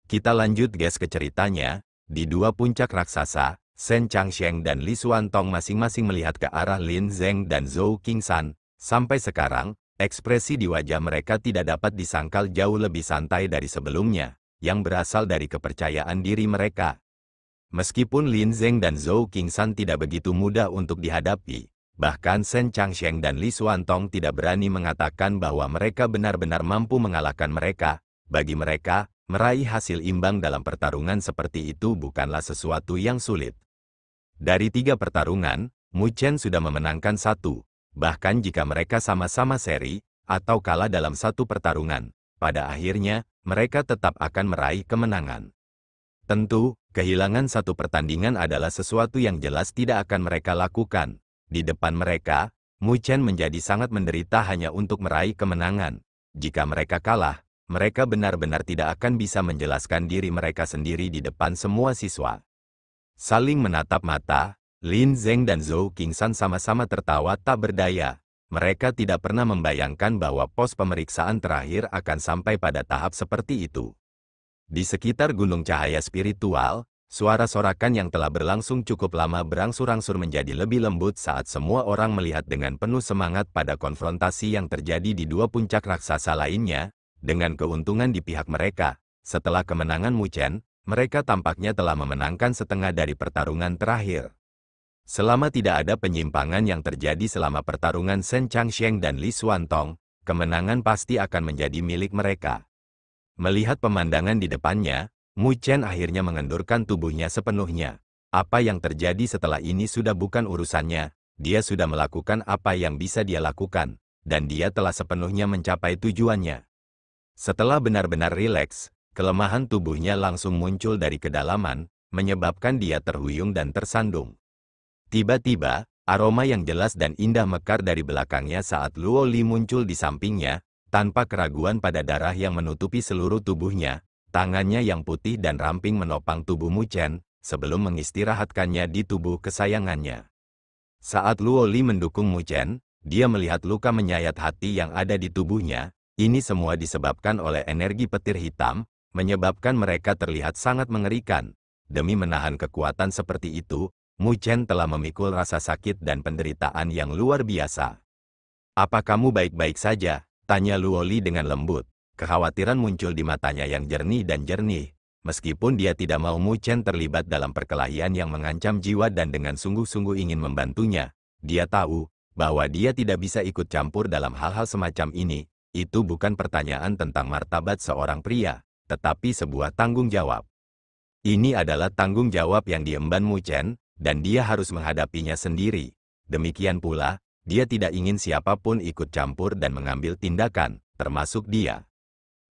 Kita lanjut guys ke ceritanya. Di dua puncak raksasa, Shen Changsheng dan Li Xuantong masing-masing melihat ke arah Lin Zeng dan Zhou Qingsan. Sampai sekarang, ekspresi di wajah mereka tidak dapat disangkal jauh lebih santai dari sebelumnya, yang berasal dari kepercayaan diri mereka. Meskipun Lin Zeng dan Zhou Qingsan tidak begitu mudah untuk dihadapi, bahkan Shen Changsheng dan Li Xuantong tidak berani mengatakan bahwa mereka benar-benar mampu mengalahkan mereka. Bagi mereka, meraih hasil imbang dalam pertarungan seperti itu bukanlah sesuatu yang sulit. Dari 3 pertarungan, Mu Chen sudah memenangkan 1. Bahkan jika mereka sama-sama seri, atau kalah dalam 1 pertarungan, pada akhirnya, mereka tetap akan meraih kemenangan. Tentu, kehilangan 1 pertandingan adalah sesuatu yang jelas tidak akan mereka lakukan. Di depan mereka, Mu Chen menjadi sangat menderita hanya untuk meraih kemenangan. Jika mereka kalah, mereka benar-benar tidak akan bisa menjelaskan diri mereka sendiri di depan semua siswa. Saling menatap mata, Lin Zeng dan Zhou Qingsan sama-sama tertawa tak berdaya. Mereka tidak pernah membayangkan bahwa pos pemeriksaan terakhir akan sampai pada tahap seperti itu. Di sekitar gunung cahaya spiritual, suara sorakan yang telah berlangsung cukup lama berangsur-angsur menjadi lebih lembut saat semua orang melihat dengan penuh semangat pada konfrontasi yang terjadi di 2 puncak raksasa lainnya. Dengan keuntungan di pihak mereka, setelah kemenangan Mu Chen, mereka tampaknya telah memenangkan setengah dari pertarungan terakhir. Selama tidak ada penyimpangan yang terjadi selama pertarungan Shen Changsheng dan Li Xuantong, kemenangan pasti akan menjadi milik mereka. Melihat pemandangan di depannya, Mu Chen akhirnya mengendurkan tubuhnya sepenuhnya. Apa yang terjadi setelah ini sudah bukan urusannya, dia sudah melakukan apa yang bisa dia lakukan, dan dia telah sepenuhnya mencapai tujuannya. Setelah benar-benar rileks, kelemahan tubuhnya langsung muncul dari kedalaman, menyebabkan dia terhuyung dan tersandung. Tiba-tiba, aroma yang jelas dan indah mekar dari belakangnya saat Luo Li muncul di sampingnya, tanpa keraguan pada darah yang menutupi seluruh tubuhnya. Tangannya yang putih dan ramping menopang tubuh Mu Chen, sebelum mengistirahatkannya di tubuh kesayangannya. Saat Luo Li mendukung Mu Chen, dia melihat luka menyayat hati yang ada di tubuhnya. Ini semua disebabkan oleh energi petir hitam, menyebabkan mereka terlihat sangat mengerikan. Demi menahan kekuatan seperti itu, Mu Chen telah memikul rasa sakit dan penderitaan yang luar biasa. "Apa kamu baik-baik saja?" tanya Luo Li dengan lembut. Kekhawatiran muncul di matanya yang jernih dan jernih. Meskipun dia tidak mau Mu Chen terlibat dalam perkelahian yang mengancam jiwa dan dengan sungguh-sungguh ingin membantunya, dia tahu bahwa dia tidak bisa ikut campur dalam hal-hal semacam ini. Itu bukan pertanyaan tentang martabat seorang pria, tetapi sebuah tanggung jawab. Ini adalah tanggung jawab yang diemban Mu Chen, dan dia harus menghadapinya sendiri. Demikian pula, dia tidak ingin siapapun ikut campur dan mengambil tindakan, termasuk dia.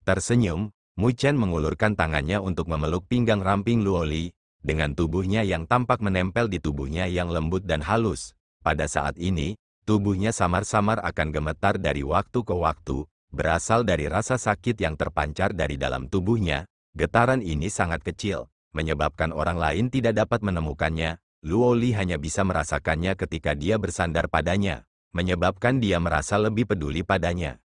Tersenyum, Mu Chen mengulurkan tangannya untuk memeluk pinggang ramping Luo Li, dengan tubuhnya yang tampak menempel di tubuhnya yang lembut dan halus. Pada saat ini, tubuhnya samar-samar akan gemetar dari waktu ke waktu, berasal dari rasa sakit yang terpancar dari dalam tubuhnya. Getaran ini sangat kecil, menyebabkan orang lain tidak dapat menemukannya. Luo Li hanya bisa merasakannya ketika dia bersandar padanya, menyebabkan dia merasa lebih peduli padanya.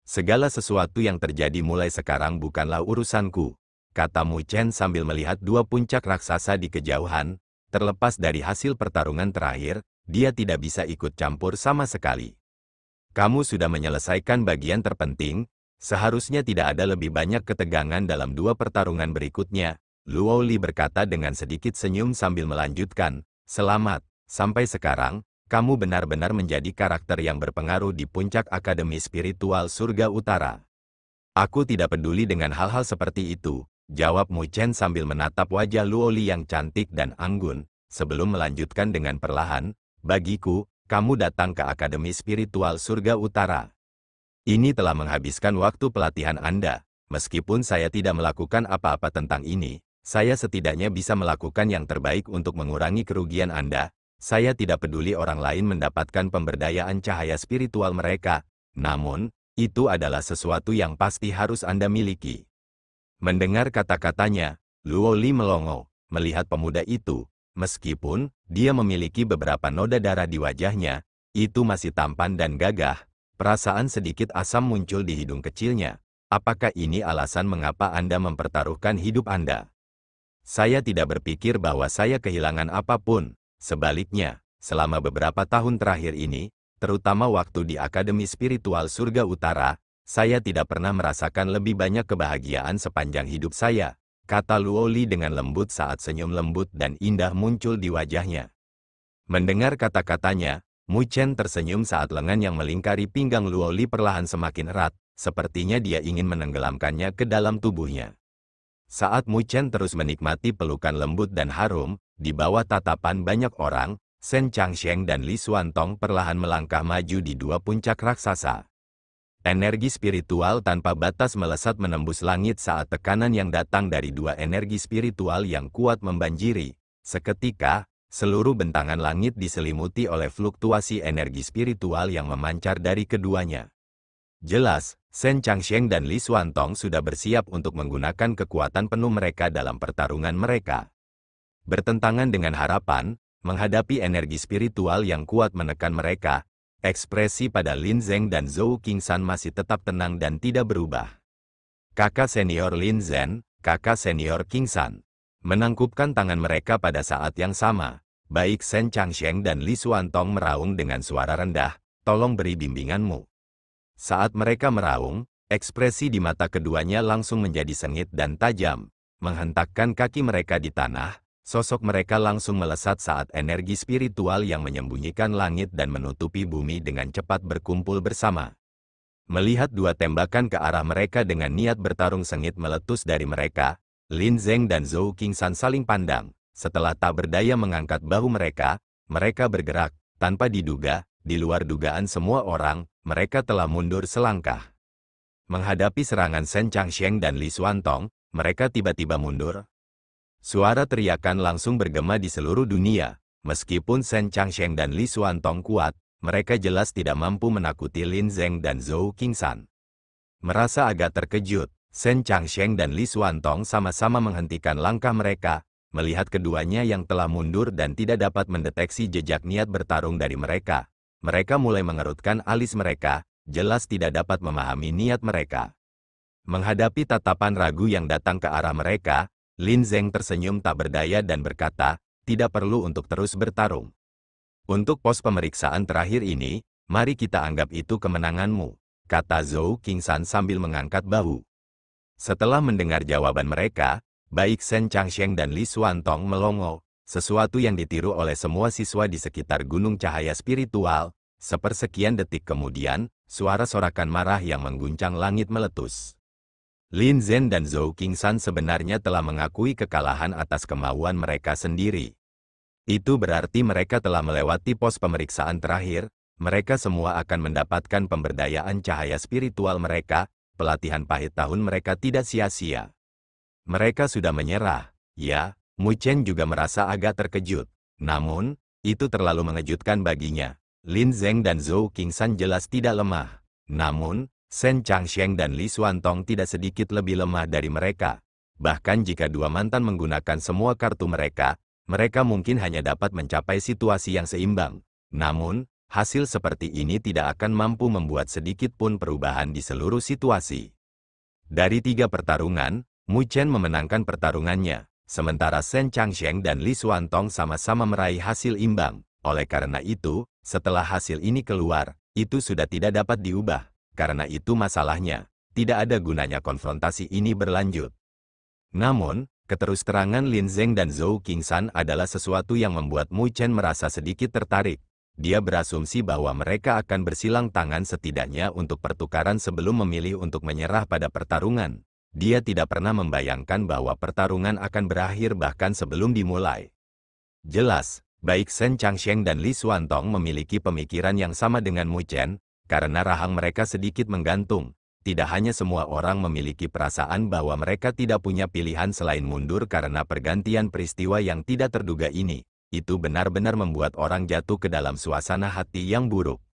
"Segala sesuatu yang terjadi mulai sekarang bukanlah urusanku," kata Mu Chen sambil melihat 2 puncak raksasa di kejauhan. Terlepas dari hasil pertarungan terakhir, dia tidak bisa ikut campur sama sekali. "Kamu sudah menyelesaikan bagian terpenting, seharusnya tidak ada lebih banyak ketegangan dalam 2 pertarungan berikutnya," Luo Li berkata dengan sedikit senyum sambil melanjutkan. "Selamat, sampai sekarang, kamu benar-benar menjadi karakter yang berpengaruh di puncak Akademi Spiritual Surga Utara." "Aku tidak peduli dengan hal-hal seperti itu," jawab Mu Chen sambil menatap wajah Luo Li yang cantik dan anggun, sebelum melanjutkan dengan perlahan. "Bagiku, kamu datang ke Akademi Spiritual Surga Utara. Ini telah menghabiskan waktu pelatihan Anda. Meskipun saya tidak melakukan apa-apa tentang ini, saya setidaknya bisa melakukan yang terbaik untuk mengurangi kerugian Anda. Saya tidak peduli orang lain mendapatkan pemberdayaan cahaya spiritual mereka, namun, itu adalah sesuatu yang pasti harus Anda miliki." Mendengar kata-katanya, Luo Li melongo, melihat pemuda itu. Meskipun dia memiliki beberapa noda darah di wajahnya, itu masih tampan dan gagah. Perasaan sedikit asam muncul di hidung kecilnya. Apakah ini alasan mengapa Anda mempertaruhkan hidup Anda? Saya tidak berpikir bahwa saya kehilangan apapun. Sebaliknya, selama beberapa tahun terakhir ini, terutama waktu di Akademi Spiritual Surga Utara, saya tidak pernah merasakan lebih banyak kebahagiaan sepanjang hidup saya, kata Luoli dengan lembut saat senyum lembut dan indah muncul di wajahnya. Mendengar kata-katanya, Mu Chen tersenyum saat lengan yang melingkari pinggang Luoli perlahan semakin erat, sepertinya dia ingin menenggelamkannya ke dalam tubuhnya. Saat Mu Chen terus menikmati pelukan lembut dan harum, di bawah tatapan banyak orang, Shen Changsheng dan Li Xuantong perlahan melangkah maju di dua puncak raksasa. Energi spiritual tanpa batas melesat menembus langit saat tekanan yang datang dari dua energi spiritual yang kuat membanjiri. Seketika, seluruh bentangan langit diselimuti oleh fluktuasi energi spiritual yang memancar dari keduanya. Jelas, Shen Changsheng dan Li Xuantong sudah bersiap untuk menggunakan kekuatan penuh mereka dalam pertarungan mereka. Bertentangan dengan harapan, menghadapi energi spiritual yang kuat menekan mereka, ekspresi pada Lin Zeng dan Zhou Qingsan masih tetap tenang dan tidak berubah. Kakak senior Lin Zeng, kakak senior Qingsan, menangkupkan tangan mereka pada saat yang sama. Baik Shen Changsheng dan Li Xuantong meraung dengan suara rendah, "Tolong beri bimbinganmu." Saat mereka meraung, ekspresi di mata keduanya langsung menjadi sengit dan tajam. Menghentakkan kaki mereka di tanah, sosok mereka langsung melesat saat energi spiritual yang menyembunyikan langit dan menutupi bumi dengan cepat berkumpul bersama. Melihat dua tembakan ke arah mereka dengan niat bertarung sengit meletus dari mereka, Lin Zeng dan Zhou Qingsan saling pandang. Setelah tak berdaya mengangkat bahu mereka, mereka bergerak, tanpa diduga, di luar dugaan semua orang, mereka telah mundur selangkah. Menghadapi serangan Shen Changsheng dan Li Xuantong, mereka tiba-tiba mundur. Suara teriakan langsung bergema di seluruh dunia. Meskipun Shen Changsheng dan Li Xuantong kuat, mereka jelas tidak mampu menakuti Lin Zeng dan Zhou Qingsan. Merasa agak terkejut, Shen Changsheng dan Li Xuantong sama-sama menghentikan langkah mereka, melihat keduanya yang telah mundur dan tidak dapat mendeteksi jejak niat bertarung dari mereka. Mereka mulai mengerutkan alis mereka, jelas tidak dapat memahami niat mereka. Menghadapi tatapan ragu yang datang ke arah mereka, Lin Zeng tersenyum tak berdaya dan berkata, "Tidak perlu untuk terus bertarung. Untuk pos pemeriksaan terakhir ini, mari kita anggap itu kemenanganmu," kata Zhou Qingsan sambil mengangkat bahu. Setelah mendengar jawaban mereka, baik Shen Changsheng dan Li Xuantong melongo, sesuatu yang ditiru oleh semua siswa di sekitar Gunung Cahaya Spiritual. Sepersekian detik kemudian, suara sorakan marah yang mengguncang langit meletus. Lin Zeng dan Zhou Qingsan sebenarnya telah mengakui kekalahan atas kemauan mereka sendiri. Itu berarti mereka telah melewati pos pemeriksaan terakhir, mereka semua akan mendapatkan pemberdayaan cahaya spiritual mereka, pelatihan pahit tahun mereka tidak sia-sia. Mereka sudah menyerah. Ya, Mu Chen juga merasa agak terkejut. Namun, itu terlalu mengejutkan baginya. Lin Zeng dan Zhou Qingsan jelas tidak lemah. Namun, Shen Changsheng dan Li Xuantong tidak sedikit lebih lemah dari mereka. Bahkan jika dua mantan menggunakan semua kartu mereka, mereka mungkin hanya dapat mencapai situasi yang seimbang. Namun, hasil seperti ini tidak akan mampu membuat sedikit pun perubahan di seluruh situasi. Dari 3 pertarungan, Mu Chen memenangkan pertarungannya, sementara Shen Changsheng dan Li Xuantong sama-sama meraih hasil imbang. Oleh karena itu, setelah hasil ini keluar, itu sudah tidak dapat diubah. Karena itu masalahnya, tidak ada gunanya konfrontasi ini berlanjut. Namun, keterus-terangan Lin Zeng dan Zhou Qingsan adalah sesuatu yang membuat Mu Chen merasa sedikit tertarik. Dia berasumsi bahwa mereka akan bersilang tangan setidaknya untuk pertukaran sebelum memilih untuk menyerah pada pertarungan. Dia tidak pernah membayangkan bahwa pertarungan akan berakhir bahkan sebelum dimulai. Jelas, baik Shen Changsheng dan Li Xuantong memiliki pemikiran yang sama dengan Mu Chen, karena rahang mereka sedikit menggantung. Tidak hanya semua orang memiliki perasaan bahwa mereka tidak punya pilihan selain mundur karena pergantian peristiwa yang tidak terduga ini. Itu benar-benar membuat orang jatuh ke dalam suasana hati yang buruk.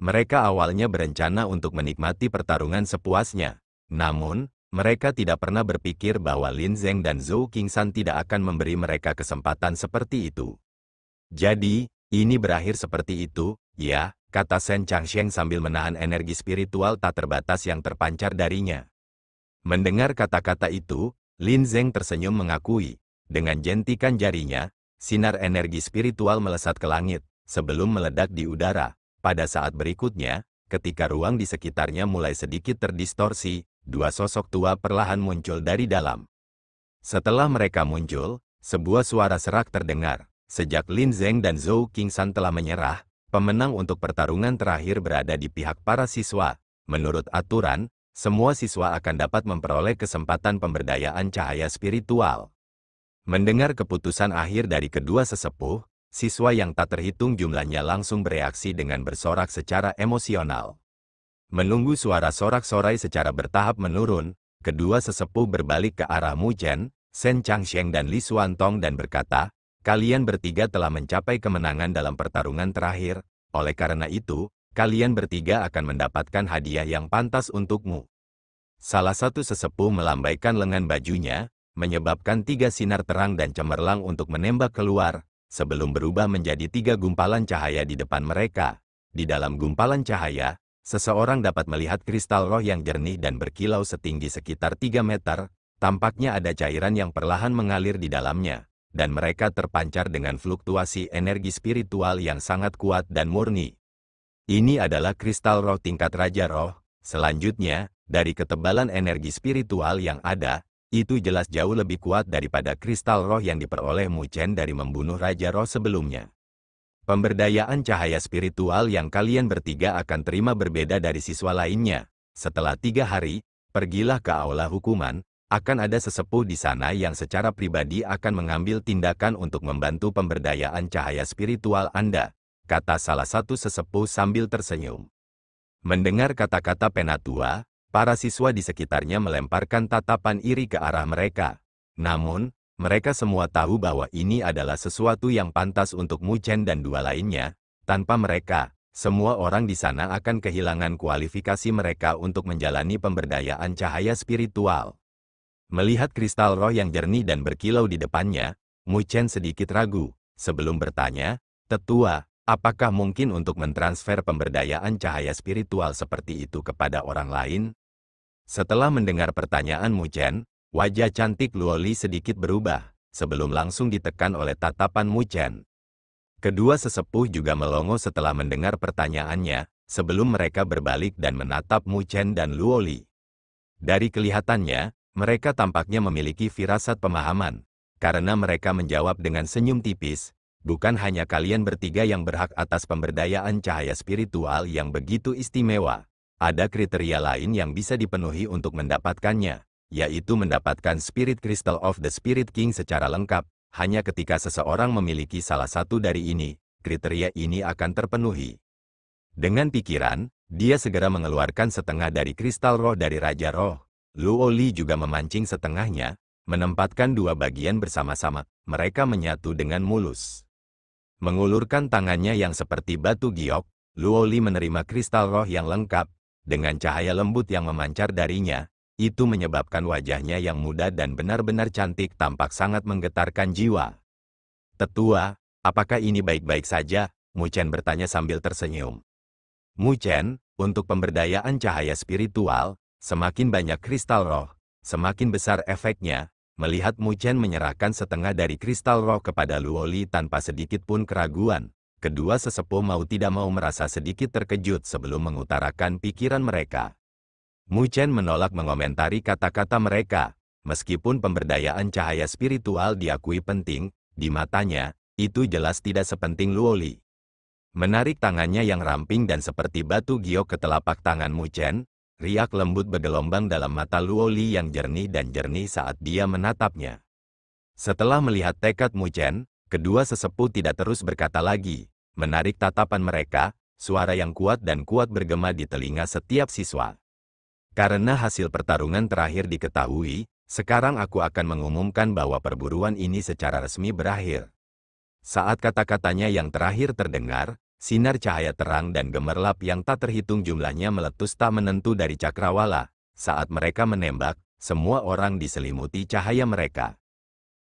Mereka awalnya berencana untuk menikmati pertarungan sepuasnya. Namun, mereka tidak pernah berpikir bahwa Lin Zeng dan Zhou Qingsan tidak akan memberi mereka kesempatan seperti itu. Jadi, ini berakhir seperti itu, ya, kata Shen Changsheng sambil menahan energi spiritual tak terbatas yang terpancar darinya. Mendengar kata-kata itu, Lin Zeng tersenyum mengakui. Dengan jentikan jarinya, sinar energi spiritual melesat ke langit, sebelum meledak di udara. Pada saat berikutnya, ketika ruang di sekitarnya mulai sedikit terdistorsi, dua sosok tua perlahan muncul dari dalam. Setelah mereka muncul, sebuah suara serak terdengar. Sejak Lin Zeng dan Zhou Qingsan telah menyerah, pemenang untuk pertarungan terakhir berada di pihak para siswa. Menurut aturan, semua siswa akan dapat memperoleh kesempatan pemberdayaan cahaya spiritual. Mendengar keputusan akhir dari kedua sesepuh, siswa yang tak terhitung jumlahnya langsung bereaksi dengan bersorak secara emosional. Menunggu suara sorak-sorai secara bertahap menurun, kedua sesepuh berbalik ke arah Mu Chen, Shen Changsheng dan Li Xuantong dan berkata, "Kalian bertiga telah mencapai kemenangan dalam pertarungan terakhir, oleh karena itu, kalian bertiga akan mendapatkan hadiah yang pantas untukmu." Salah satu sesepuh melambaikan lengan bajunya, menyebabkan 3 sinar terang dan cemerlang untuk menembak keluar, sebelum berubah menjadi 3 gumpalan cahaya di depan mereka. Di dalam gumpalan cahaya, seseorang dapat melihat kristal roh yang jernih dan berkilau setinggi sekitar 3 meter, tampaknya ada cairan yang perlahan mengalir di dalamnya, dan mereka terpancar dengan fluktuasi energi spiritual yang sangat kuat dan murni. Ini adalah kristal roh tingkat Raja Roh. Selanjutnya, dari ketebalan energi spiritual yang ada, itu jelas jauh lebih kuat daripada kristal roh yang diperoleh Mu Chen dari membunuh Raja Roh sebelumnya. Pemberdayaan cahaya spiritual yang kalian bertiga akan terima berbeda dari siswa lainnya. Setelah 3 hari, pergilah ke aula hukuman, akan ada sesepuh di sana yang secara pribadi akan mengambil tindakan untuk membantu pemberdayaan cahaya spiritual Anda, kata salah satu sesepuh sambil tersenyum. Mendengar kata-kata penatua, para siswa di sekitarnya melemparkan tatapan iri ke arah mereka. Namun, mereka semua tahu bahwa ini adalah sesuatu yang pantas untuk Mu Chen dan 2 lainnya. Tanpa mereka, semua orang di sana akan kehilangan kualifikasi mereka untuk menjalani pemberdayaan cahaya spiritual. Melihat kristal roh yang jernih dan berkilau di depannya, Mu Chen sedikit ragu. Sebelum bertanya, "Tetua, apakah mungkin untuk mentransfer pemberdayaan cahaya spiritual seperti itu kepada orang lain?" Setelah mendengar pertanyaan Mu Chen, wajah cantik Luoli sedikit berubah, sebelum langsung ditekan oleh tatapan Mu Chen. Kedua sesepuh juga melongo setelah mendengar pertanyaannya, sebelum mereka berbalik dan menatap Mu Chen dan Luoli. Dari kelihatannya, mereka tampaknya memiliki firasat pemahaman, karena mereka menjawab dengan senyum tipis, "Bukan hanya kalian bertiga yang berhak atas pemberdayaan cahaya spiritual yang begitu istimewa. Ada kriteria lain yang bisa dipenuhi untuk mendapatkannya, yaitu mendapatkan Spirit Crystal of the Spirit King secara lengkap. Hanya ketika seseorang memiliki salah satu dari ini, kriteria ini akan terpenuhi." Dengan pikiran, dia segera mengeluarkan setengah dari kristal roh dari Raja Roh. Luoli juga memancing setengahnya, menempatkan 2 bagian bersama-sama. Mereka menyatu dengan mulus. Mengulurkan tangannya yang seperti batu giok, Luoli menerima kristal roh yang lengkap, dengan cahaya lembut yang memancar darinya. Itu menyebabkan wajahnya yang muda dan benar-benar cantik tampak sangat menggetarkan jiwa. "Tetua, apakah ini baik-baik saja?" Mu Chen bertanya sambil tersenyum. "Mu Chen, untuk pemberdayaan cahaya spiritual, semakin banyak kristal roh, semakin besar efeknya." Melihat Mu Chen menyerahkan setengah dari kristal roh kepada Luoli tanpa sedikit pun keraguan, kedua sesepuh mau tidak mau merasa sedikit terkejut sebelum mengutarakan pikiran mereka. Mu Chen menolak mengomentari kata-kata mereka. Meskipun pemberdayaan cahaya spiritual diakui penting, di matanya, itu jelas tidak sepenting Luoli. Menarik tangannya yang ramping dan seperti batu giok ke telapak tangan Mu Chen, riak lembut bergelombang dalam mata Luoli yang jernih dan jernih saat dia menatapnya. Setelah melihat tekad Mu Chen, kedua sesepuh tidak terus berkata lagi. Menarik tatapan mereka, suara yang kuat dan kuat bergema di telinga setiap siswa. "Karena hasil pertarungan terakhir diketahui, sekarang aku akan mengumumkan bahwa perburuan ini secara resmi berakhir." Saat kata-katanya yang terakhir terdengar, sinar cahaya terang dan gemerlap yang tak terhitung jumlahnya meletus tak menentu dari cakrawala. Saat mereka menembak, semua orang diselimuti cahaya mereka.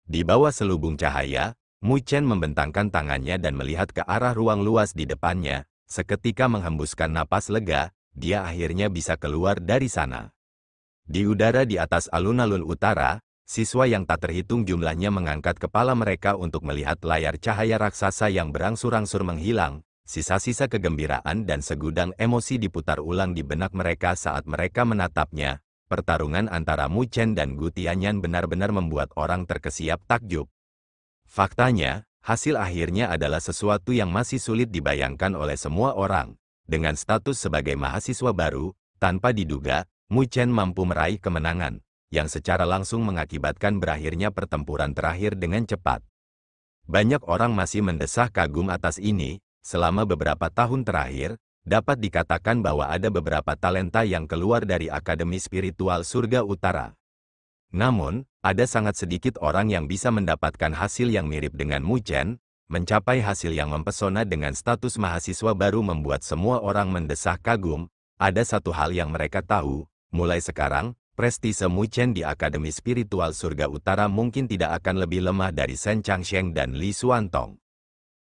Di bawah selubung cahaya, Mu Chen membentangkan tangannya dan melihat ke arah ruang luas di depannya. Seketika menghembuskan napas lega, dia akhirnya bisa keluar dari sana. Di udara di atas alun-alun utara, siswa yang tak terhitung jumlahnya mengangkat kepala mereka untuk melihat layar cahaya raksasa yang berangsur-angsur menghilang. Sisa-sisa kegembiraan dan segudang emosi diputar ulang di benak mereka saat mereka menatapnya. Pertarungan antara Mu Chen dan Gu Tianyan benar-benar membuat orang terkesiap takjub. Faktanya, hasil akhirnya adalah sesuatu yang masih sulit dibayangkan oleh semua orang. Dengan status sebagai mahasiswa baru, tanpa diduga, Mu Chen mampu meraih kemenangan, yang secara langsung mengakibatkan berakhirnya pertempuran terakhir dengan cepat. Banyak orang masih mendesah kagum atas ini. Selama beberapa tahun terakhir, dapat dikatakan bahwa ada beberapa talenta yang keluar dari Akademi Spiritual Surga Utara. Namun, ada sangat sedikit orang yang bisa mendapatkan hasil yang mirip dengan Mu Chen. Mencapai hasil yang mempesona dengan status mahasiswa baru membuat semua orang mendesah kagum. Ada satu hal yang mereka tahu, mulai sekarang, prestise Mu Chen di Akademi Spiritual Surga Utara mungkin tidak akan lebih lemah dari Shen Changsheng dan Li Xuantong.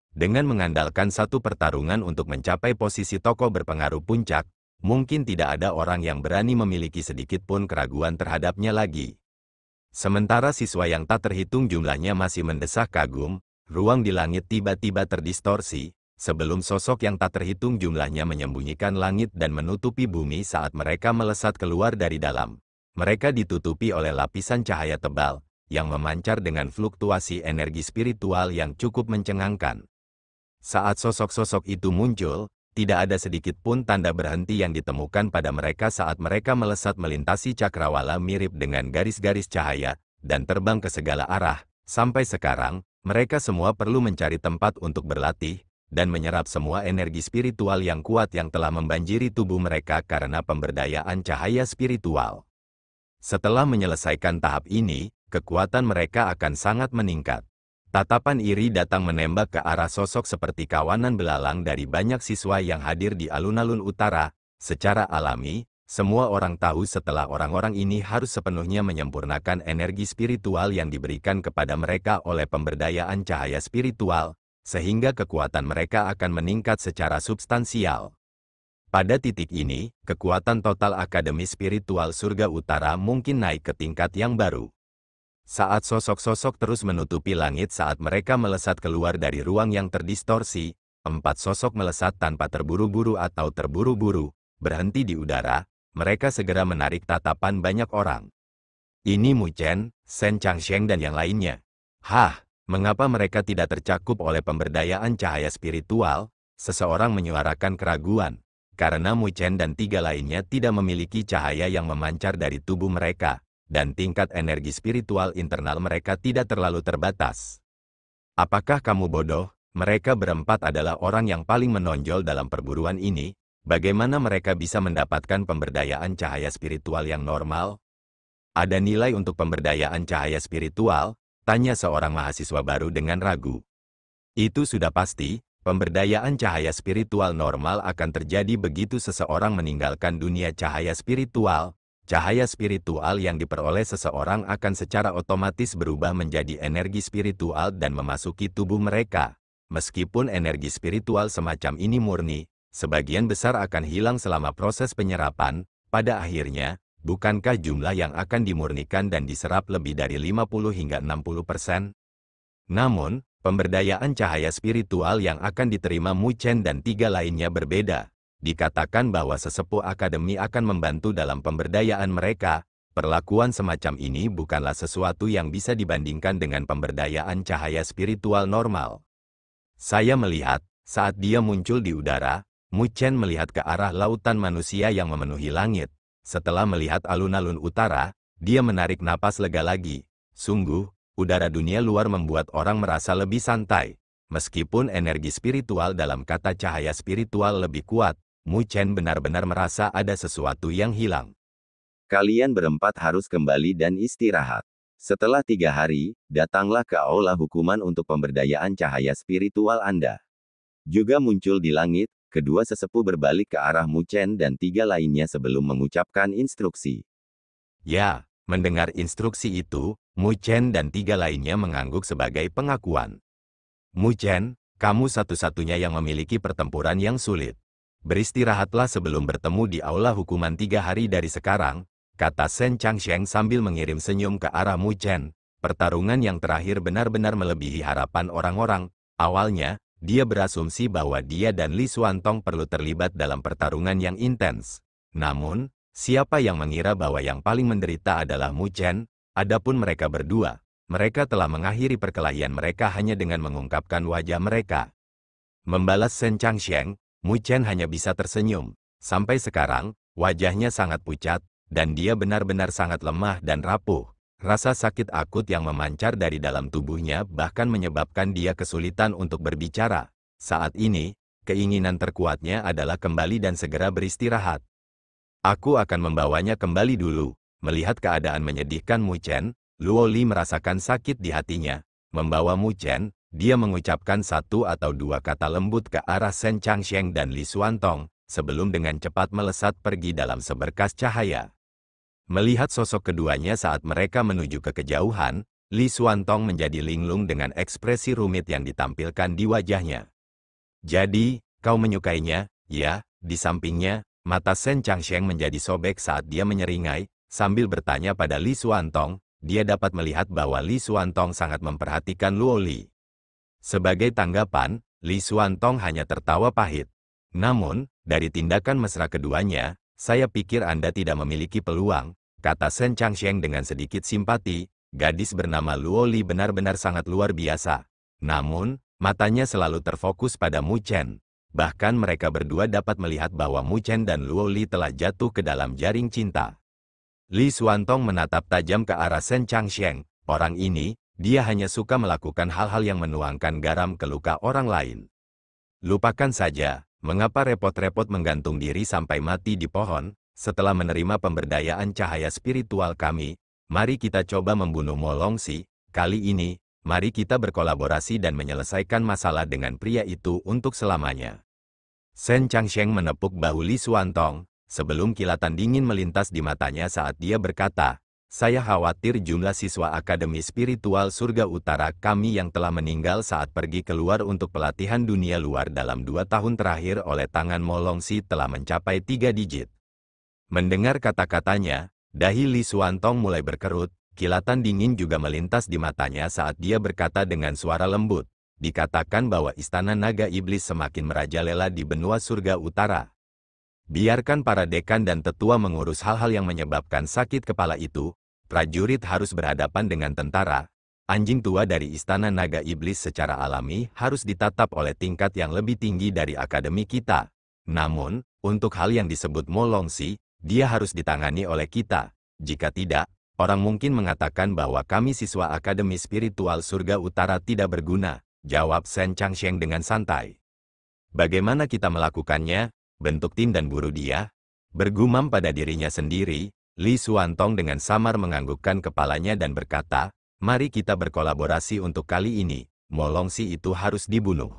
Dengan mengandalkan satu pertarungan untuk mencapai posisi tokoh berpengaruh puncak, mungkin tidak ada orang yang berani memiliki sedikit pun keraguan terhadapnya lagi. Sementara siswa yang tak terhitung jumlahnya masih mendesah kagum, ruang di langit tiba-tiba terdistorsi, sebelum sosok yang tak terhitung jumlahnya menyembunyikan langit dan menutupi bumi saat mereka melesat keluar dari dalam. Mereka ditutupi oleh lapisan cahaya tebal, yang memancar dengan fluktuasi energi spiritual yang cukup mencengangkan. Saat sosok-sosok itu muncul, tidak ada sedikit pun tanda berhenti yang ditemukan pada mereka saat mereka melesat melintasi cakrawala mirip dengan garis-garis cahaya, dan terbang ke segala arah. Sampai sekarang, mereka semua perlu mencari tempat untuk berlatih, dan menyerap semua energi spiritual yang kuat yang telah membanjiri tubuh mereka karena pemberdayaan cahaya spiritual. Setelah menyelesaikan tahap ini, kekuatan mereka akan sangat meningkat. Tatapan iri datang menembak ke arah sosok seperti kawanan belalang dari banyak siswa yang hadir di alun-alun utara. Secara alami, semua orang tahu setelah orang-orang ini harus sepenuhnya menyempurnakan energi spiritual yang diberikan kepada mereka oleh pemberdayaan cahaya spiritual, sehingga kekuatan mereka akan meningkat secara substansial. Pada titik ini, kekuatan total Akademi Spiritual Surga Utara mungkin naik ke tingkat yang baru. Saat sosok-sosok terus menutupi langit saat mereka melesat keluar dari ruang yang terdistorsi, 4 sosok melesat tanpa terburu-buru atau terburu-buru, berhenti di udara, mereka segera menarik tatapan banyak orang. Ini Mu Chen, Shen Changsheng dan yang lainnya. Hah, mengapa mereka tidak tercakup oleh pemberdayaan cahaya spiritual? Seseorang menyuarakan keraguan, karena Mu Chen dan 3 lainnya tidak memiliki cahaya yang memancar dari tubuh mereka, dan tingkat energi spiritual internal mereka tidak terlalu terbatas. Apakah kamu bodoh? Mereka berempat adalah orang yang paling menonjol dalam perburuan ini. Bagaimana mereka bisa mendapatkan pemberdayaan cahaya spiritual yang normal? Ada nilai untuk pemberdayaan cahaya spiritual? Tanya seorang mahasiswa baru dengan ragu. Itu sudah pasti, pemberdayaan cahaya spiritual normal akan terjadi begitu seseorang meninggalkan dunia cahaya spiritual. Cahaya spiritual yang diperoleh seseorang akan secara otomatis berubah menjadi energi spiritual dan memasuki tubuh mereka. Meskipun energi spiritual semacam ini murni, sebagian besar akan hilang selama proses penyerapan. Pada akhirnya, bukankah jumlah yang akan dimurnikan dan diserap lebih dari 50 hingga 60%? Namun, pemberdayaan cahaya spiritual yang akan diterima Mu Chen dan 3 lainnya berbeda. Dikatakan bahwa sesepuh akademi akan membantu dalam pemberdayaan mereka. Perlakuan semacam ini bukanlah sesuatu yang bisa dibandingkan dengan pemberdayaan cahaya spiritual normal. Saya melihat, saat dia muncul di udara, Mu Chen melihat ke arah lautan manusia yang memenuhi langit. Setelah melihat alun-alun utara, dia menarik napas lega lagi. Sungguh, udara dunia luar membuat orang merasa lebih santai. Meskipun energi spiritual dalam kata cahaya spiritual lebih kuat, Mu Chen benar-benar merasa ada sesuatu yang hilang. Kalian berempat harus kembali dan istirahat. Setelah 3 hari, datanglah ke aula hukuman untuk pemberdayaan cahaya spiritual Anda. Juga muncul di langit, kedua sesepuh berbalik ke arah Mu Chen dan 3 lainnya sebelum mengucapkan instruksi. Ya, mendengar instruksi itu, Mu Chen dan 3 lainnya mengangguk sebagai pengakuan. Mu Chen, kamu satu-satunya yang memiliki pertempuran yang sulit. Beristirahatlah sebelum bertemu di aula hukuman 3 hari dari sekarang. kata Shen Changsheng sambil mengirim senyum ke arah Mu Chen. Pertarungan yang terakhir benar-benar melebihi harapan orang-orang. Awalnya, dia berasumsi bahwa dia dan Li Xuantong perlu terlibat dalam pertarungan yang intens. Namun, siapa yang mengira bahwa yang paling menderita adalah Mu Chen? Adapun mereka berdua, mereka telah mengakhiri perkelahian mereka hanya dengan mengungkapkan wajah mereka. Membalas Shen Changsheng, Mu Chen hanya bisa tersenyum. Sampai sekarang, wajahnya sangat pucat, dan dia benar-benar sangat lemah dan rapuh. Rasa sakit akut yang memancar dari dalam tubuhnya bahkan menyebabkan dia kesulitan untuk berbicara. Saat ini, keinginan terkuatnya adalah kembali dan segera beristirahat. Aku akan membawanya kembali dulu. Melihat keadaan menyedihkan Mu Chen, Luo Li merasakan sakit di hatinya. Membawa Mu Chen, dia mengucapkan satu atau dua kata lembut ke arah Shen Changsheng dan Li Xuantong, sebelum dengan cepat melesat pergi dalam seberkas cahaya. Melihat sosok keduanya saat mereka menuju ke kejauhan, Li Xuantong menjadi linglung dengan ekspresi rumit yang ditampilkan di wajahnya. Jadi, kau menyukainya? Ya, di sampingnya, mata Shen Changsheng menjadi sobek saat dia menyeringai, sambil bertanya pada Li Xuantong. Dia dapat melihat bahwa Li Xuantong sangat memperhatikan Luo Li. Sebagai tanggapan, Li Xuantong hanya tertawa pahit. Namun, dari tindakan mesra keduanya, saya pikir Anda tidak memiliki peluang, kata Shen Changsheng dengan sedikit simpati. Gadis bernama Luo Li benar-benar sangat luar biasa. Namun, matanya selalu terfokus pada Mu Chen. Bahkan mereka berdua dapat melihat bahwa Mu Chen dan Luo Li telah jatuh ke dalam jaring cinta. Li Xuantong menatap tajam ke arah Shen Changsheng. Orang ini, dia hanya suka melakukan hal-hal yang menuangkan garam ke luka orang lain. Lupakan saja. Mengapa repot-repot menggantung diri sampai mati di pohon? Setelah menerima pemberdayaan cahaya spiritual kami, mari kita coba membunuh Mo Longxi. Kali ini, mari kita berkolaborasi dan menyelesaikan masalah dengan pria itu untuk selamanya. Shen Changsheng menepuk bahu Li Xuantong, sebelum kilatan dingin melintas di matanya saat dia berkata, saya khawatir jumlah siswa Akademi Spiritual Surga Utara kami yang telah meninggal saat pergi keluar untuk pelatihan dunia luar dalam 2 tahun terakhir oleh tangan Mo Longxi telah mencapai 3 digit. Mendengar kata-katanya, dahi Li Xuantong mulai berkerut, kilatan dingin juga melintas di matanya saat dia berkata dengan suara lembut, dikatakan bahwa Istana Naga Iblis semakin merajalela di benua surga utara. Biarkan para dekan dan tetua mengurus hal-hal yang menyebabkan sakit kepala itu. Prajurit harus berhadapan dengan tentara. Anjing tua dari Istana Naga Iblis secara alami harus ditatap oleh tingkat yang lebih tinggi dari akademi kita. Namun, untuk hal yang disebut Mo Longxi, dia harus ditangani oleh kita. Jika tidak, orang mungkin mengatakan bahwa kami siswa Akademi Spiritual Surga Utara tidak berguna, jawab Shen Changsheng dengan santai. Bagaimana kita melakukannya? Bentuk tim dan buru dia. Bergumam pada dirinya sendiri, Li Xuantong dengan samar menganggukkan kepalanya dan berkata, mari kita berkolaborasi untuk kali ini, Mo Longxi itu harus dibunuh.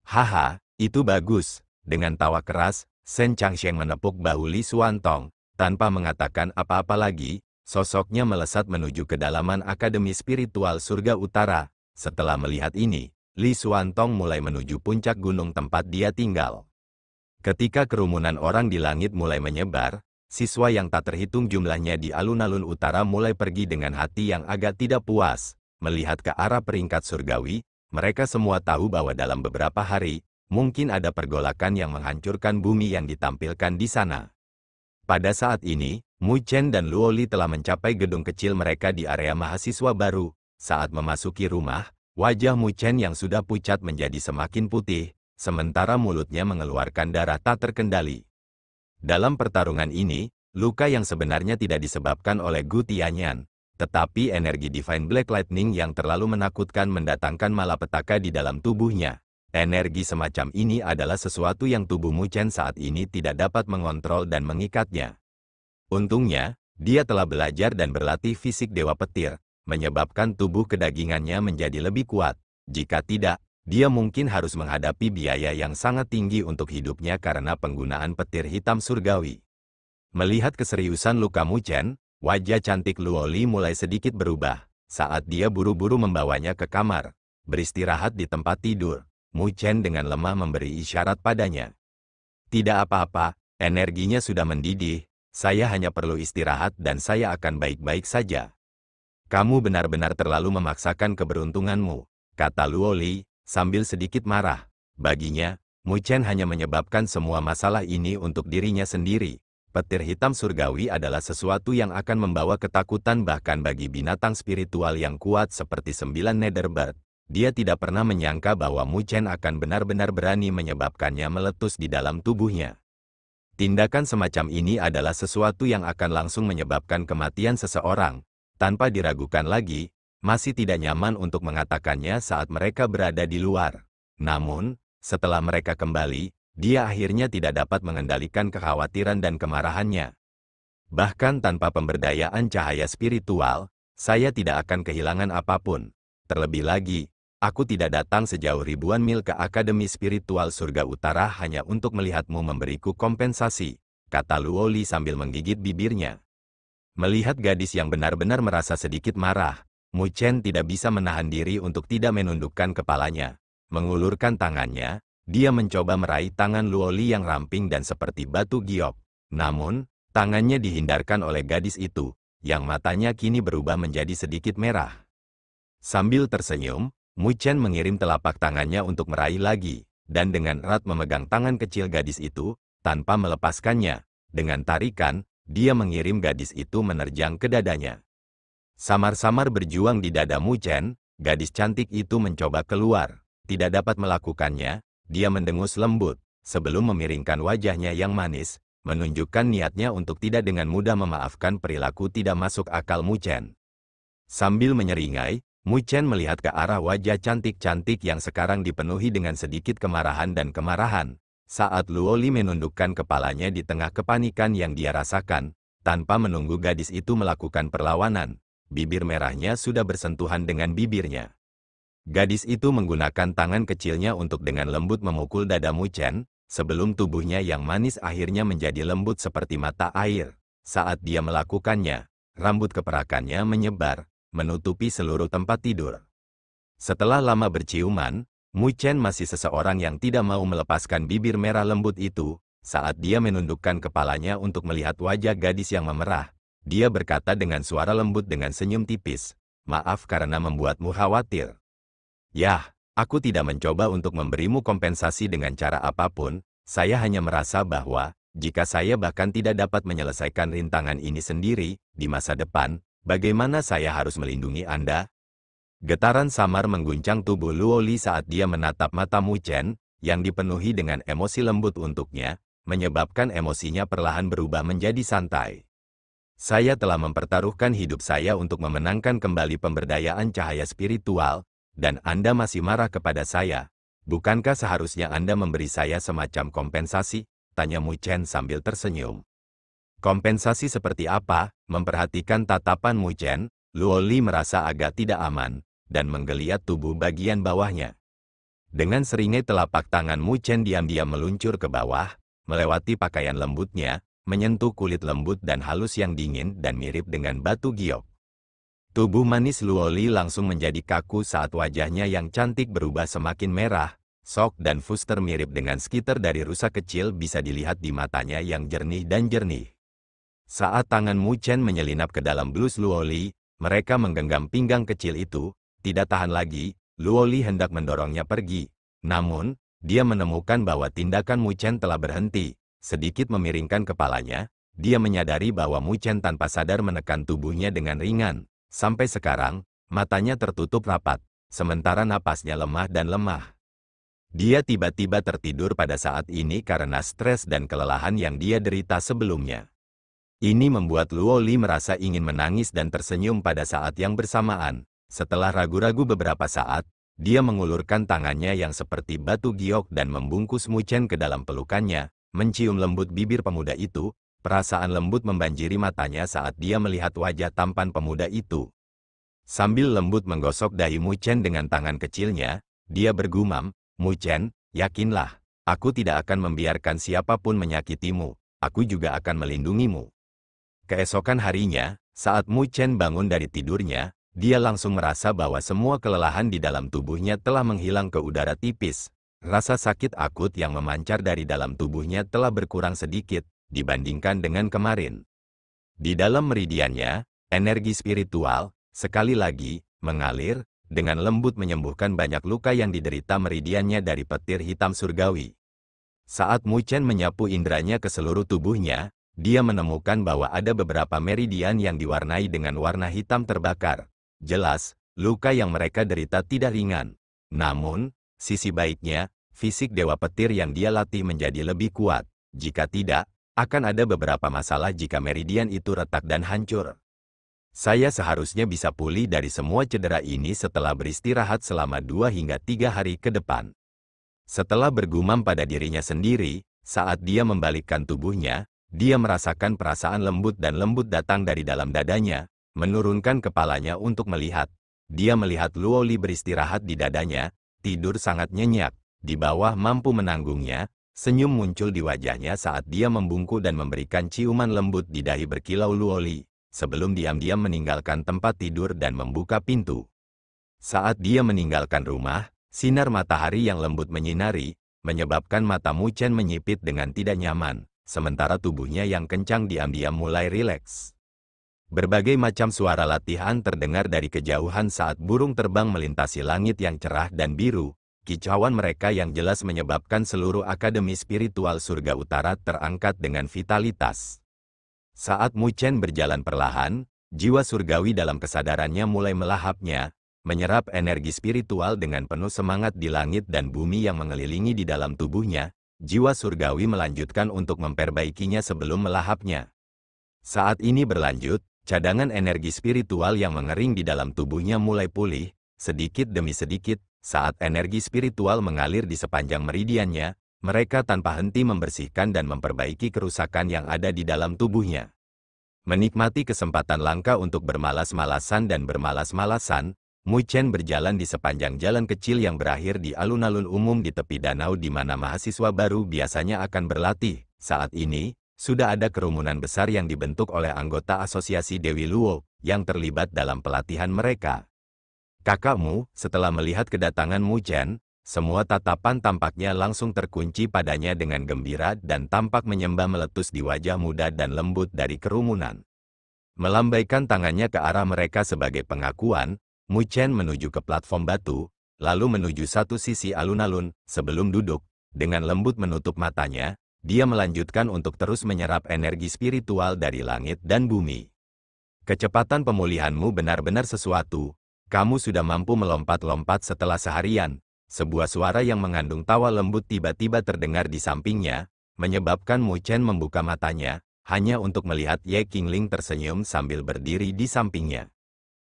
Haha, itu bagus. Dengan tawa keras, Shen Changsheng menepuk bahu Li Xuantong. Tanpa mengatakan apa-apa lagi, sosoknya melesat menuju kedalaman Akademi Spiritual Surga Utara. Setelah melihat ini, Li Xuantong mulai menuju puncak gunung tempat dia tinggal. Ketika kerumunan orang di langit mulai menyebar, siswa yang tak terhitung jumlahnya di alun-alun utara mulai pergi dengan hati yang agak tidak puas. Melihat ke arah peringkat surgawi, mereka semua tahu bahwa dalam beberapa hari, mungkin ada pergolakan yang menghancurkan bumi yang ditampilkan di sana. Pada saat ini, Mu Chen dan Luo Li telah mencapai gedung kecil mereka di area mahasiswa baru. Saat memasuki rumah, wajah Mu Chen yang sudah pucat menjadi semakin putih, sementara mulutnya mengeluarkan darah tak terkendali. Dalam pertarungan ini, luka yang sebenarnya tidak disebabkan oleh Gu Tianyan, tetapi energi Divine Black Lightning yang terlalu menakutkan mendatangkan malapetaka di dalam tubuhnya. Energi semacam ini adalah sesuatu yang tubuh Mu Chen saat ini tidak dapat mengontrol dan mengikatnya. Untungnya, dia telah belajar dan berlatih fisik Dewa Petir, menyebabkan tubuh kedagingannya menjadi lebih kuat. Jika tidak, dia mungkin harus menghadapi biaya yang sangat tinggi untuk hidupnya karena penggunaan petir hitam surgawi. Melihat keseriusan luka Mu Chen, wajah cantik Luo Li mulai sedikit berubah. Saat dia buru-buru membawanya ke kamar, beristirahat di tempat tidur, Mu Chen dengan lemah memberi isyarat padanya. Tidak apa-apa, energinya sudah mendidih. Saya hanya perlu istirahat dan saya akan baik-baik saja. Kamu benar-benar terlalu memaksakan keberuntunganmu, kata Luo Li, sambil sedikit marah. Baginya, Mu Chen hanya menyebabkan semua masalah ini untuk dirinya sendiri. Petir hitam surgawi adalah sesuatu yang akan membawa ketakutan bahkan bagi binatang spiritual yang kuat seperti 9 Netherbird. Dia tidak pernah menyangka bahwa Mu Chen akan benar-benar berani menyebabkannya meletus di dalam tubuhnya. Tindakan semacam ini adalah sesuatu yang akan langsung menyebabkan kematian seseorang. Tanpa diragukan lagi, masih tidak nyaman untuk mengatakannya saat mereka berada di luar. Namun, setelah mereka kembali, dia akhirnya tidak dapat mengendalikan kekhawatiran dan kemarahannya. Bahkan tanpa pemberdayaan cahaya spiritual, saya tidak akan kehilangan apapun. Terlebih lagi, aku tidak datang sejauh ribuan mil ke Akademi Spiritual Surga Utara hanya untuk melihatmu memberiku kompensasi, kata Luo Li sambil menggigit bibirnya. Melihat gadis yang benar-benar merasa sedikit marah, Mu Chen tidak bisa menahan diri untuk tidak menundukkan kepalanya. Mengulurkan tangannya, dia mencoba meraih tangan Luo Li yang ramping dan seperti batu giok. Namun, tangannya dihindarkan oleh gadis itu, yang matanya kini berubah menjadi sedikit merah. Sambil tersenyum, Mu Chen mengirim telapak tangannya untuk meraih lagi, dan dengan erat memegang tangan kecil gadis itu, tanpa melepaskannya. Dengan tarikan, dia mengirim gadis itu menerjang ke dadanya. Samar-samar berjuang di dada Mu Chen, gadis cantik itu mencoba keluar. Tidak dapat melakukannya, dia mendengus lembut, sebelum memiringkan wajahnya yang manis, menunjukkan niatnya untuk tidak dengan mudah memaafkan perilaku tidak masuk akal Mu Chen. Sambil menyeringai, Mu Chen melihat ke arah wajah cantik-cantik yang sekarang dipenuhi dengan sedikit kemarahan dan kemarahan. Saat Luo Li menundukkan kepalanya di tengah kepanikan yang dia rasakan, tanpa menunggu gadis itu melakukan perlawanan, bibir merahnya sudah bersentuhan dengan bibirnya. Gadis itu menggunakan tangan kecilnya untuk dengan lembut memukul dada Mu Chen, sebelum tubuhnya yang manis akhirnya menjadi lembut seperti mata air. Saat dia melakukannya, rambut keperakannya menyebar, menutupi seluruh tempat tidur. Setelah lama berciuman, Mu Chen masih seseorang yang tidak mau melepaskan bibir merah lembut itu. Saat dia menundukkan kepalanya untuk melihat wajah gadis yang memerah, dia berkata dengan suara lembut dengan senyum tipis, "Maaf karena membuatmu khawatir. Yah, aku tidak mencoba untuk memberimu kompensasi dengan cara apapun, saya hanya merasa bahwa, jika saya bahkan tidak dapat menyelesaikan rintangan ini sendiri, di masa depan, bagaimana saya harus melindungi Anda?" Getaran samar mengguncang tubuh Luo Li saat dia menatap mata Mu Chen, yang dipenuhi dengan emosi lembut untuknya, menyebabkan emosinya perlahan berubah menjadi santai. Saya telah mempertaruhkan hidup saya untuk memenangkan kembali pemberdayaan cahaya spiritual, dan Anda masih marah kepada saya. Bukankah seharusnya Anda memberi saya semacam kompensasi? Tanya Mu Chen sambil tersenyum. Kompensasi seperti apa? Memperhatikan tatapan Mu Chen, Luo Li merasa agak tidak aman, dan menggeliat tubuh bagian bawahnya. Dengan seringai telapak tangan Mu Chen diam-diam meluncur ke bawah, melewati pakaian lembutnya, menyentuh kulit lembut dan halus yang dingin dan mirip dengan batu giok. Tubuh manis Luo Li langsung menjadi kaku saat wajahnya yang cantik berubah semakin merah. Sok dan Fuster mirip dengan skitter dari rusa kecil bisa dilihat di matanya yang jernih dan jernih. Saat tangan Mu Chen menyelinap ke dalam blus Luo Li, mereka menggenggam pinggang kecil itu. Tidak tahan lagi, Luo Li hendak mendorongnya pergi. Namun, dia menemukan bahwa tindakan Mu Chen telah berhenti. Sedikit memiringkan kepalanya, dia menyadari bahwa Mu Chen tanpa sadar menekan tubuhnya dengan ringan. Sampai sekarang, matanya tertutup rapat, sementara napasnya lemah dan lemah. Dia tiba-tiba tertidur pada saat ini karena stres dan kelelahan yang dia derita sebelumnya. Ini membuat Luo Li merasa ingin menangis dan tersenyum pada saat yang bersamaan. Setelah ragu-ragu beberapa saat, dia mengulurkan tangannya yang seperti batu giok dan membungkus Mu Chen ke dalam pelukannya, mencium lembut bibir pemuda itu. Perasaan lembut membanjiri matanya saat dia melihat wajah tampan pemuda itu. Sambil lembut menggosok dahi Mu Chen dengan tangan kecilnya, dia bergumam, "Mu Chen, yakinlah, aku tidak akan membiarkan siapapun menyakitimu, aku juga akan melindungimu." Keesokan harinya, saat Mu Chen bangun dari tidurnya, dia langsung merasa bahwa semua kelelahan di dalam tubuhnya telah menghilang ke udara tipis. Rasa sakit akut yang memancar dari dalam tubuhnya telah berkurang sedikit, dibandingkan dengan kemarin. Di dalam meridiannya, energi spiritual, sekali lagi, mengalir, dengan lembut menyembuhkan banyak luka yang diderita meridiannya dari petir hitam surgawi. Saat Mu Chen menyapu indranya ke seluruh tubuhnya, dia menemukan bahwa ada beberapa meridian yang diwarnai dengan warna hitam terbakar. Jelas, luka yang mereka derita tidak ringan. Namun, sisi baiknya, fisik Dewa Petir yang dia latih menjadi lebih kuat. Jika tidak, akan ada beberapa masalah jika meridian itu retak dan hancur. Saya seharusnya bisa pulih dari semua cedera ini setelah beristirahat selama 2 hingga 3 hari ke depan. Setelah bergumam pada dirinya sendiri, saat dia membalikkan tubuhnya, dia merasakan perasaan lembut dan lembut datang dari dalam dadanya, menurunkan kepalanya untuk melihat. Dia melihat Luoli beristirahat di dadanya, tidur sangat nyenyak, di bawah mampu menanggungnya, senyum muncul di wajahnya saat dia membungkuk dan memberikan ciuman lembut di dahi berkilau Luoli, sebelum diam-diam meninggalkan tempat tidur dan membuka pintu. Saat dia meninggalkan rumah, sinar matahari yang lembut menyinari, menyebabkan mata Mu Chen menyipit dengan tidak nyaman, sementara tubuhnya yang kencang diam-diam mulai rileks. Berbagai macam suara latihan terdengar dari kejauhan saat burung terbang melintasi langit yang cerah dan biru. Kicauan mereka yang jelas menyebabkan seluruh akademi spiritual surga utara terangkat dengan vitalitas. Saat Mu Chen berjalan perlahan, jiwa surgawi dalam kesadarannya mulai melahapnya, menyerap energi spiritual dengan penuh semangat di langit dan bumi yang mengelilingi di dalam tubuhnya. Jiwa surgawi melanjutkan untuk memperbaikinya sebelum melahapnya. Saat ini berlanjut, cadangan energi spiritual yang mengering di dalam tubuhnya mulai pulih, sedikit demi sedikit. Saat energi spiritual mengalir di sepanjang meridiannya, mereka tanpa henti membersihkan dan memperbaiki kerusakan yang ada di dalam tubuhnya. Menikmati kesempatan langka untuk bermalas-malasan dan bermalas-malasan, Mu Chen berjalan di sepanjang jalan kecil yang berakhir di alun-alun umum di tepi danau di mana mahasiswa baru biasanya akan berlatih. Saat ini, sudah ada kerumunan besar yang dibentuk oleh anggota asosiasi Dewi Luo, yang terlibat dalam pelatihan mereka. Kakakmu, setelah melihat kedatangan Mu Chen, semua tatapan tampaknya langsung terkunci padanya dengan gembira dan tampak menyembah meletus di wajah muda dan lembut dari kerumunan. Melambaikan tangannya ke arah mereka sebagai pengakuan, Mu Chen menuju ke platform batu, lalu menuju satu sisi alun-alun. Sebelum duduk, dengan lembut menutup matanya, dia melanjutkan untuk terus menyerap energi spiritual dari langit dan bumi. Kecepatan pemulihanmu benar-benar sesuatu. Kamu sudah mampu melompat-lompat setelah seharian. Sebuah suara yang mengandung tawa lembut tiba-tiba terdengar di sampingnya, menyebabkan Mu Chen membuka matanya, hanya untuk melihat Ye Qingling tersenyum sambil berdiri di sampingnya.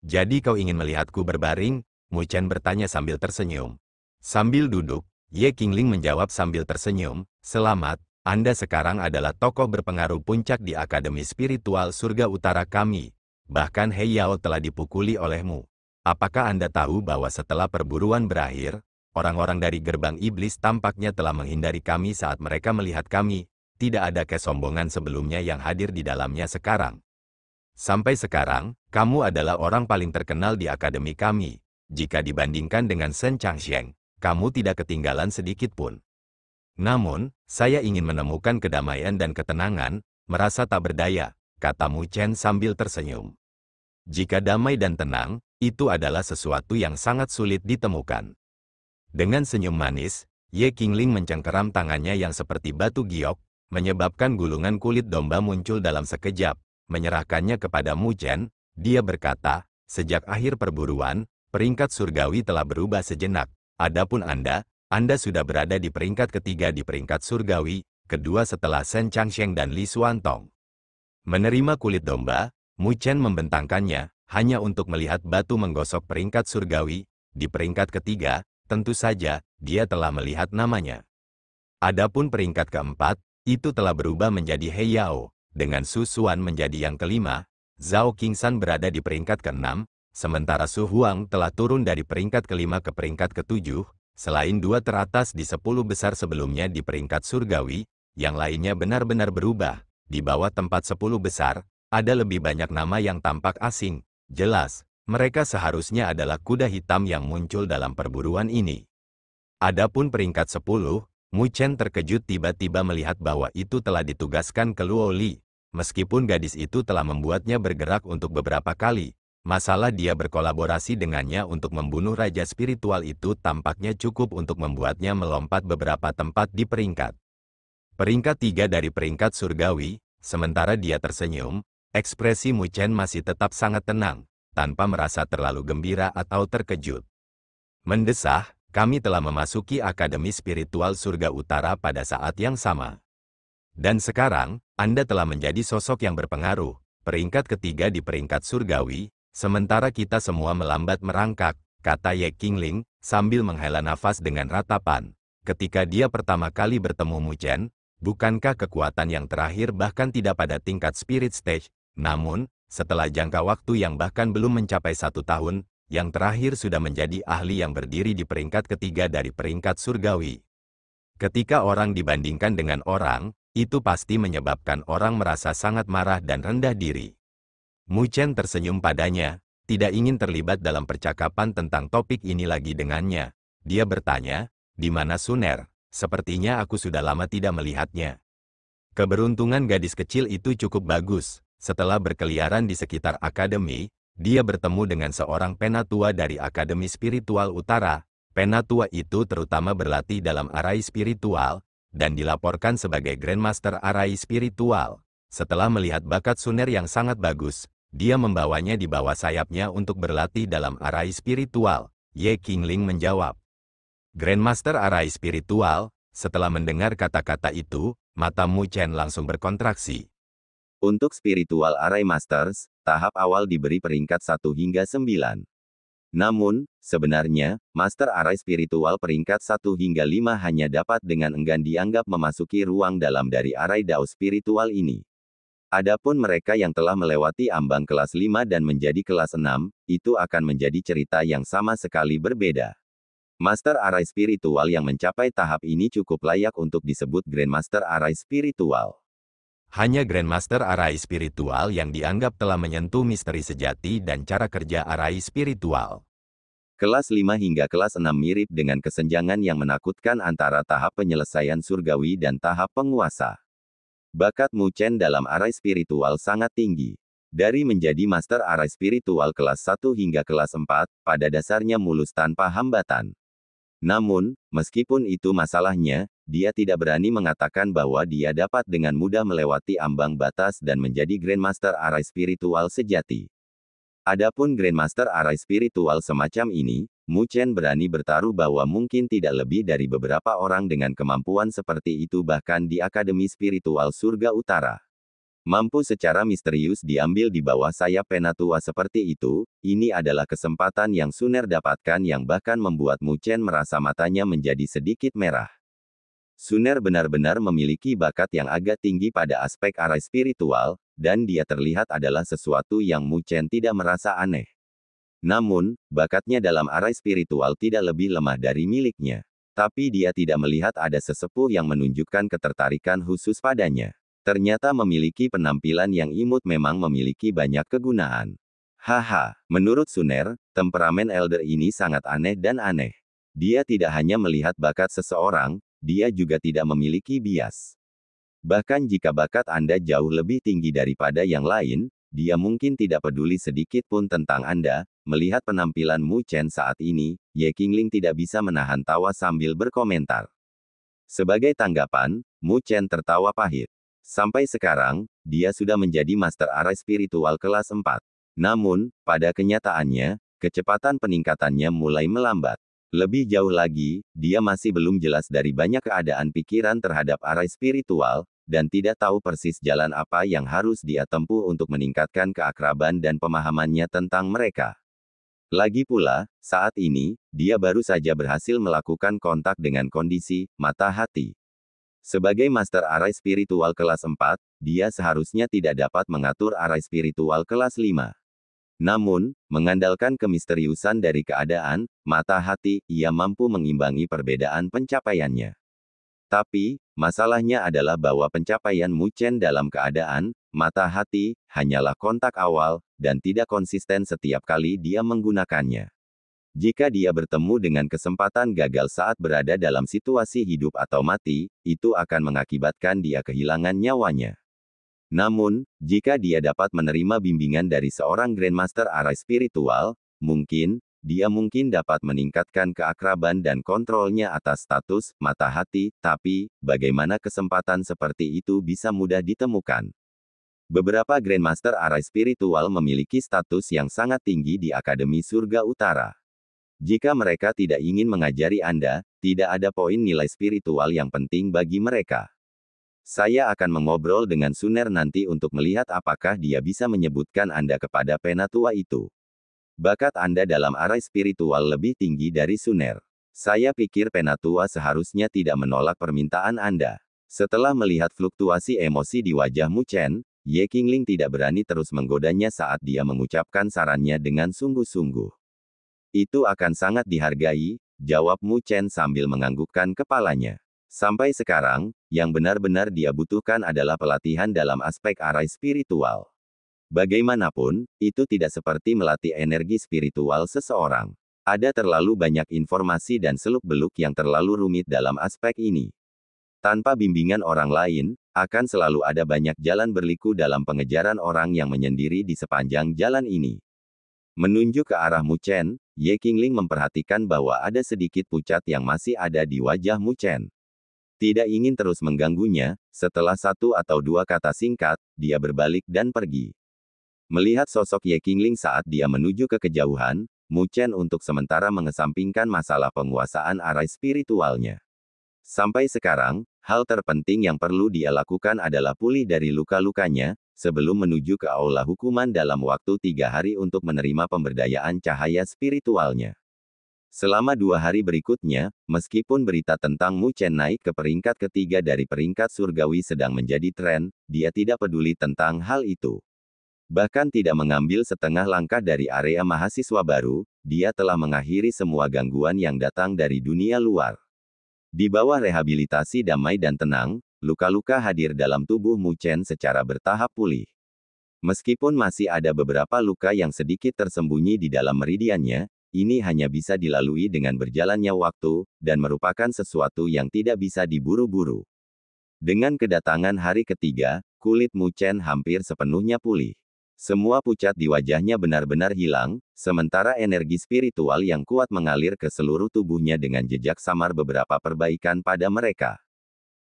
Jadi kau ingin melihatku berbaring? Mu Chen bertanya sambil tersenyum. Sambil duduk, Ye Qingling menjawab sambil tersenyum, selamat, Anda sekarang adalah tokoh berpengaruh puncak di Akademi Spiritual Surga Utara kami. Bahkan He Yao telah dipukuli olehmu. Apakah Anda tahu bahwa setelah perburuan berakhir, orang-orang dari gerbang iblis tampaknya telah menghindari kami saat mereka melihat kami? Tidak ada kesombongan sebelumnya yang hadir di dalamnya sekarang. Sampai sekarang, kamu adalah orang paling terkenal di akademi kami. Jika dibandingkan dengan Shen Changsheng, kamu tidak ketinggalan sedikit pun. Namun, saya ingin menemukan kedamaian dan ketenangan, merasa tak berdaya, kata Mu Chen sambil tersenyum. Jika damai dan tenang, itu adalah sesuatu yang sangat sulit ditemukan. Dengan senyum manis, Ye Qingling mencengkeram tangannya yang seperti batu giok, menyebabkan gulungan kulit domba muncul dalam sekejap. Menyerahkannya kepada Mu Chen, dia berkata, sejak akhir perburuan, peringkat surgawi telah berubah sejenak. Adapun Anda sudah berada di peringkat ketiga di peringkat surgawi, kedua setelah Shen Changsheng dan Li Xuantong. Menerima kulit domba, Mu Chen membentangkannya, hanya untuk melihat batu menggosok peringkat surgawi. Di peringkat ketiga, tentu saja, dia telah melihat namanya. Adapun peringkat keempat, itu telah berubah menjadi He Yao. Dengan Su Xuan menjadi yang kelima, Zhao Qingsan berada di peringkat keenam, sementara Su Huang telah turun dari peringkat kelima ke peringkat ketujuh, selain dua teratas di 10 besar sebelumnya di peringkat surgawi, yang lainnya benar-benar berubah. Di bawah tempat 10 besar, ada lebih banyak nama yang tampak asing. Jelas, mereka seharusnya adalah kuda hitam yang muncul dalam perburuan ini. Adapun peringkat 10, Mu Chen terkejut tiba-tiba melihat bahwa itu telah ditugaskan ke Luo Li. Meskipun gadis itu telah membuatnya bergerak untuk beberapa kali, masalah dia berkolaborasi dengannya untuk membunuh raja spiritual itu tampaknya cukup untuk membuatnya melompat beberapa tempat di peringkat. Peringkat 3 dari peringkat surgawi, sementara dia tersenyum, ekspresi Mu Chen masih tetap sangat tenang, tanpa merasa terlalu gembira atau terkejut. Mendesah, kami telah memasuki Akademi Spiritual Surga Utara pada saat yang sama. Dan sekarang, Anda telah menjadi sosok yang berpengaruh, peringkat ketiga di peringkat surgawi, sementara kita semua melambat merangkak, kata Ye Qingling, sambil menghela nafas dengan ratapan. Ketika dia pertama kali bertemu Mu Chen, bukankah kekuatan yang terakhir bahkan tidak pada tingkat spirit stage, namun, setelah jangka waktu yang bahkan belum mencapai 1 tahun, yang terakhir sudah menjadi ahli yang berdiri di peringkat ketiga dari peringkat surgawi. Ketika orang dibandingkan dengan orang, itu pasti menyebabkan orang merasa sangat marah dan rendah diri. Mu Chen tersenyum padanya, tidak ingin terlibat dalam percakapan tentang topik ini lagi dengannya. Dia bertanya, di mana Suner? Sepertinya aku sudah lama tidak melihatnya. Keberuntungan gadis kecil itu cukup bagus. Setelah berkeliaran di sekitar akademi, dia bertemu dengan seorang penatua dari Akademi Spiritual Utara. Penatua itu terutama berlatih dalam arai spiritual, dan dilaporkan sebagai Grandmaster Arai Spiritual. Setelah melihat bakat Suner yang sangat bagus, dia membawanya di bawah sayapnya untuk berlatih dalam arai spiritual. Ye Qingling menjawab. Grandmaster Arai Spiritual, setelah mendengar kata-kata itu, mata Mu Chen langsung berkontraksi. Untuk Spiritual Arai Masters, tahap awal diberi peringkat 1 hingga 9. Namun, sebenarnya, Master Arai Spiritual peringkat 1 hingga 5 hanya dapat dengan enggan dianggap memasuki ruang dalam dari Arai Dao Spiritual ini. Adapun mereka yang telah melewati ambang kelas 5 dan menjadi kelas 6, itu akan menjadi cerita yang sama sekali berbeda. Master Arai Spiritual yang mencapai tahap ini cukup layak untuk disebut Grandmaster Arai Spiritual. Hanya Grandmaster Arai Spiritual yang dianggap telah menyentuh misteri sejati dan cara kerja arai spiritual. Kelas 5 hingga kelas 6 mirip dengan kesenjangan yang menakutkan antara tahap penyelesaian surgawi dan tahap penguasa. Bakat Mu Chen dalam arai spiritual sangat tinggi. Dari menjadi Master Arai Spiritual kelas 1 hingga kelas 4, pada dasarnya mulus tanpa hambatan. Namun, meskipun itu masalahnya, dia tidak berani mengatakan bahwa dia dapat dengan mudah melewati ambang batas dan menjadi Grandmaster Arai Spiritual sejati. Adapun Grandmaster Arai Spiritual semacam ini, Mu Chen berani bertaruh bahwa mungkin tidak lebih dari beberapa orang dengan kemampuan seperti itu bahkan di Akademi Spiritual Surga Utara. Mampu secara misterius diambil di bawah sayap penatua seperti itu, ini adalah kesempatan yang Suner dapatkan yang bahkan membuat Mu Chen merasa matanya menjadi sedikit merah. Suner benar-benar memiliki bakat yang agak tinggi pada aspek arai spiritual, dan dia terlihat adalah sesuatu yang Mu Chen tidak merasa aneh. Namun, bakatnya dalam arai spiritual tidak lebih lemah dari miliknya. Tapi dia tidak melihat ada sesepuh yang menunjukkan ketertarikan khusus padanya. Ternyata memiliki penampilan yang imut memang memiliki banyak kegunaan. Haha, menurut Suner, temperamen Elder ini sangat aneh dan aneh. Dia tidak hanya melihat bakat seseorang, dia juga tidak memiliki bias. Bahkan jika bakat Anda jauh lebih tinggi daripada yang lain, dia mungkin tidak peduli sedikit pun tentang Anda. Melihat penampilan Mu Chen saat ini, Ye Qingling tidak bisa menahan tawa sambil berkomentar. Sebagai tanggapan, Mu Chen tertawa pahit. Sampai sekarang, dia sudah menjadi Master Arai Spiritual kelas 4. Namun, pada kenyataannya, kecepatan peningkatannya mulai melambat. Lebih jauh lagi, dia masih belum jelas dari banyak keadaan pikiran terhadap arai spiritual, dan tidak tahu persis jalan apa yang harus dia tempuh untuk meningkatkan keakraban dan pemahamannya tentang mereka. Lagi pula, saat ini, dia baru saja berhasil melakukan kontak dengan kondisi mata hati. Sebagai Master Arai Spiritual kelas 4, dia seharusnya tidak dapat mengatur arai spiritual kelas 5. Namun, mengandalkan kemisteriusan dari keadaan, mata hati, ia mampu mengimbangi perbedaan pencapaiannya. Tapi, masalahnya adalah bahwa pencapaian Mu Chen dalam keadaan, mata hati, hanyalah kontak awal, dan tidak konsisten setiap kali dia menggunakannya. Jika dia bertemu dengan kesempatan gagal saat berada dalam situasi hidup atau mati, itu akan mengakibatkan dia kehilangan nyawanya. Namun, jika dia dapat menerima bimbingan dari seorang Grandmaster arah spiritual, dia mungkin dapat meningkatkan keakraban dan kontrolnya atas status, mata hati, tapi, bagaimana kesempatan seperti itu bisa mudah ditemukan? Beberapa Grandmaster arah spiritual memiliki status yang sangat tinggi di Akademi Surga Utara. Jika mereka tidak ingin mengajari Anda, tidak ada poin nilai spiritual yang penting bagi mereka. Saya akan mengobrol dengan Suner nanti untuk melihat apakah dia bisa menyebutkan Anda kepada penatua itu. Bakat Anda dalam arah spiritual lebih tinggi dari Suner. Saya pikir penatua seharusnya tidak menolak permintaan Anda. Setelah melihat fluktuasi emosi di wajah Mu Chen, Ye Qingling tidak berani terus menggodanya saat dia mengucapkan sarannya dengan sungguh-sungguh. Itu akan sangat dihargai, jawab Mu Chen sambil menganggukkan kepalanya. Sampai sekarang, yang benar-benar dia butuhkan adalah pelatihan dalam aspek arah spiritual. Bagaimanapun, itu tidak seperti melatih energi spiritual seseorang. Ada terlalu banyak informasi dan seluk-beluk yang terlalu rumit dalam aspek ini. Tanpa bimbingan orang lain, akan selalu ada banyak jalan berliku dalam pengejaran orang yang menyendiri di sepanjang jalan ini. Menunjuk ke arah Mu Chen, Ye Qingling memperhatikan bahwa ada sedikit pucat yang masih ada di wajah Mu Chen. Tidak ingin terus mengganggunya, setelah 1 atau 2 kata singkat, dia berbalik dan pergi. Melihat sosok Ye Qingling saat dia menuju ke kejauhan, Mu Chen untuk sementara mengesampingkan masalah penguasaan arah spiritualnya. Sampai sekarang, hal terpenting yang perlu dia lakukan adalah pulih dari luka-lukanya, sebelum menuju ke aula hukuman dalam waktu 3 hari untuk menerima pemberdayaan cahaya spiritualnya. Selama 2 hari berikutnya, meskipun berita tentang Mu Chen naik ke peringkat ketiga dari peringkat surgawi sedang menjadi tren, dia tidak peduli tentang hal itu. Bahkan tidak mengambil setengah langkah dari area mahasiswa baru, dia telah mengakhiri semua gangguan yang datang dari dunia luar. Di bawah rehabilitasi damai dan tenang, luka-luka hadir dalam tubuh Mu Chen secara bertahap pulih. Meskipun masih ada beberapa luka yang sedikit tersembunyi di dalam meridiannya, ini hanya bisa dilalui dengan berjalannya waktu, dan merupakan sesuatu yang tidak bisa diburu-buru. Dengan kedatangan hari ketiga, kulit Mu Chen hampir sepenuhnya pulih. Semua pucat di wajahnya benar-benar hilang, sementara energi spiritual yang kuat mengalir ke seluruh tubuhnya dengan jejak samar beberapa perbaikan pada mereka.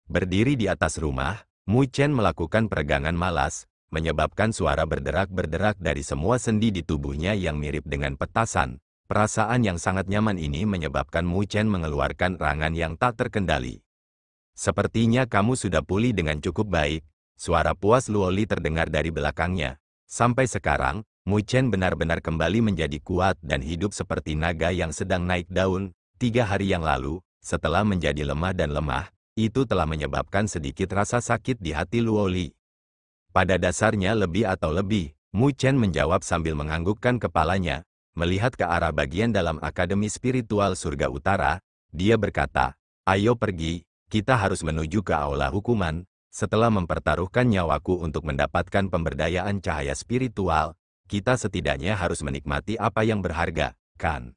Berdiri di atas rumah, Mu Chen melakukan peregangan malas, menyebabkan suara berderak-berderak dari semua sendi di tubuhnya yang mirip dengan petasan. Perasaan yang sangat nyaman ini menyebabkan Mu Chen mengeluarkan rangan yang tak terkendali. Sepertinya kamu sudah pulih dengan cukup baik, suara puas Luoli terdengar dari belakangnya. Sampai sekarang, Mu Chen benar-benar kembali menjadi kuat dan hidup seperti naga yang sedang naik daun. 3 hari yang lalu, setelah menjadi lemah dan lemah, itu telah menyebabkan sedikit rasa sakit di hati Luoli. Pada dasarnya lebih atau lebih, Mu Chen menjawab sambil menganggukkan kepalanya, melihat ke arah bagian dalam Akademi Spiritual Surga Utara. Dia berkata, "Ayo pergi, kita harus menuju ke aula hukuman. Setelah mempertaruhkan nyawaku untuk mendapatkan pemberdayaan cahaya spiritual, kita setidaknya harus menikmati apa yang berharga, kan?"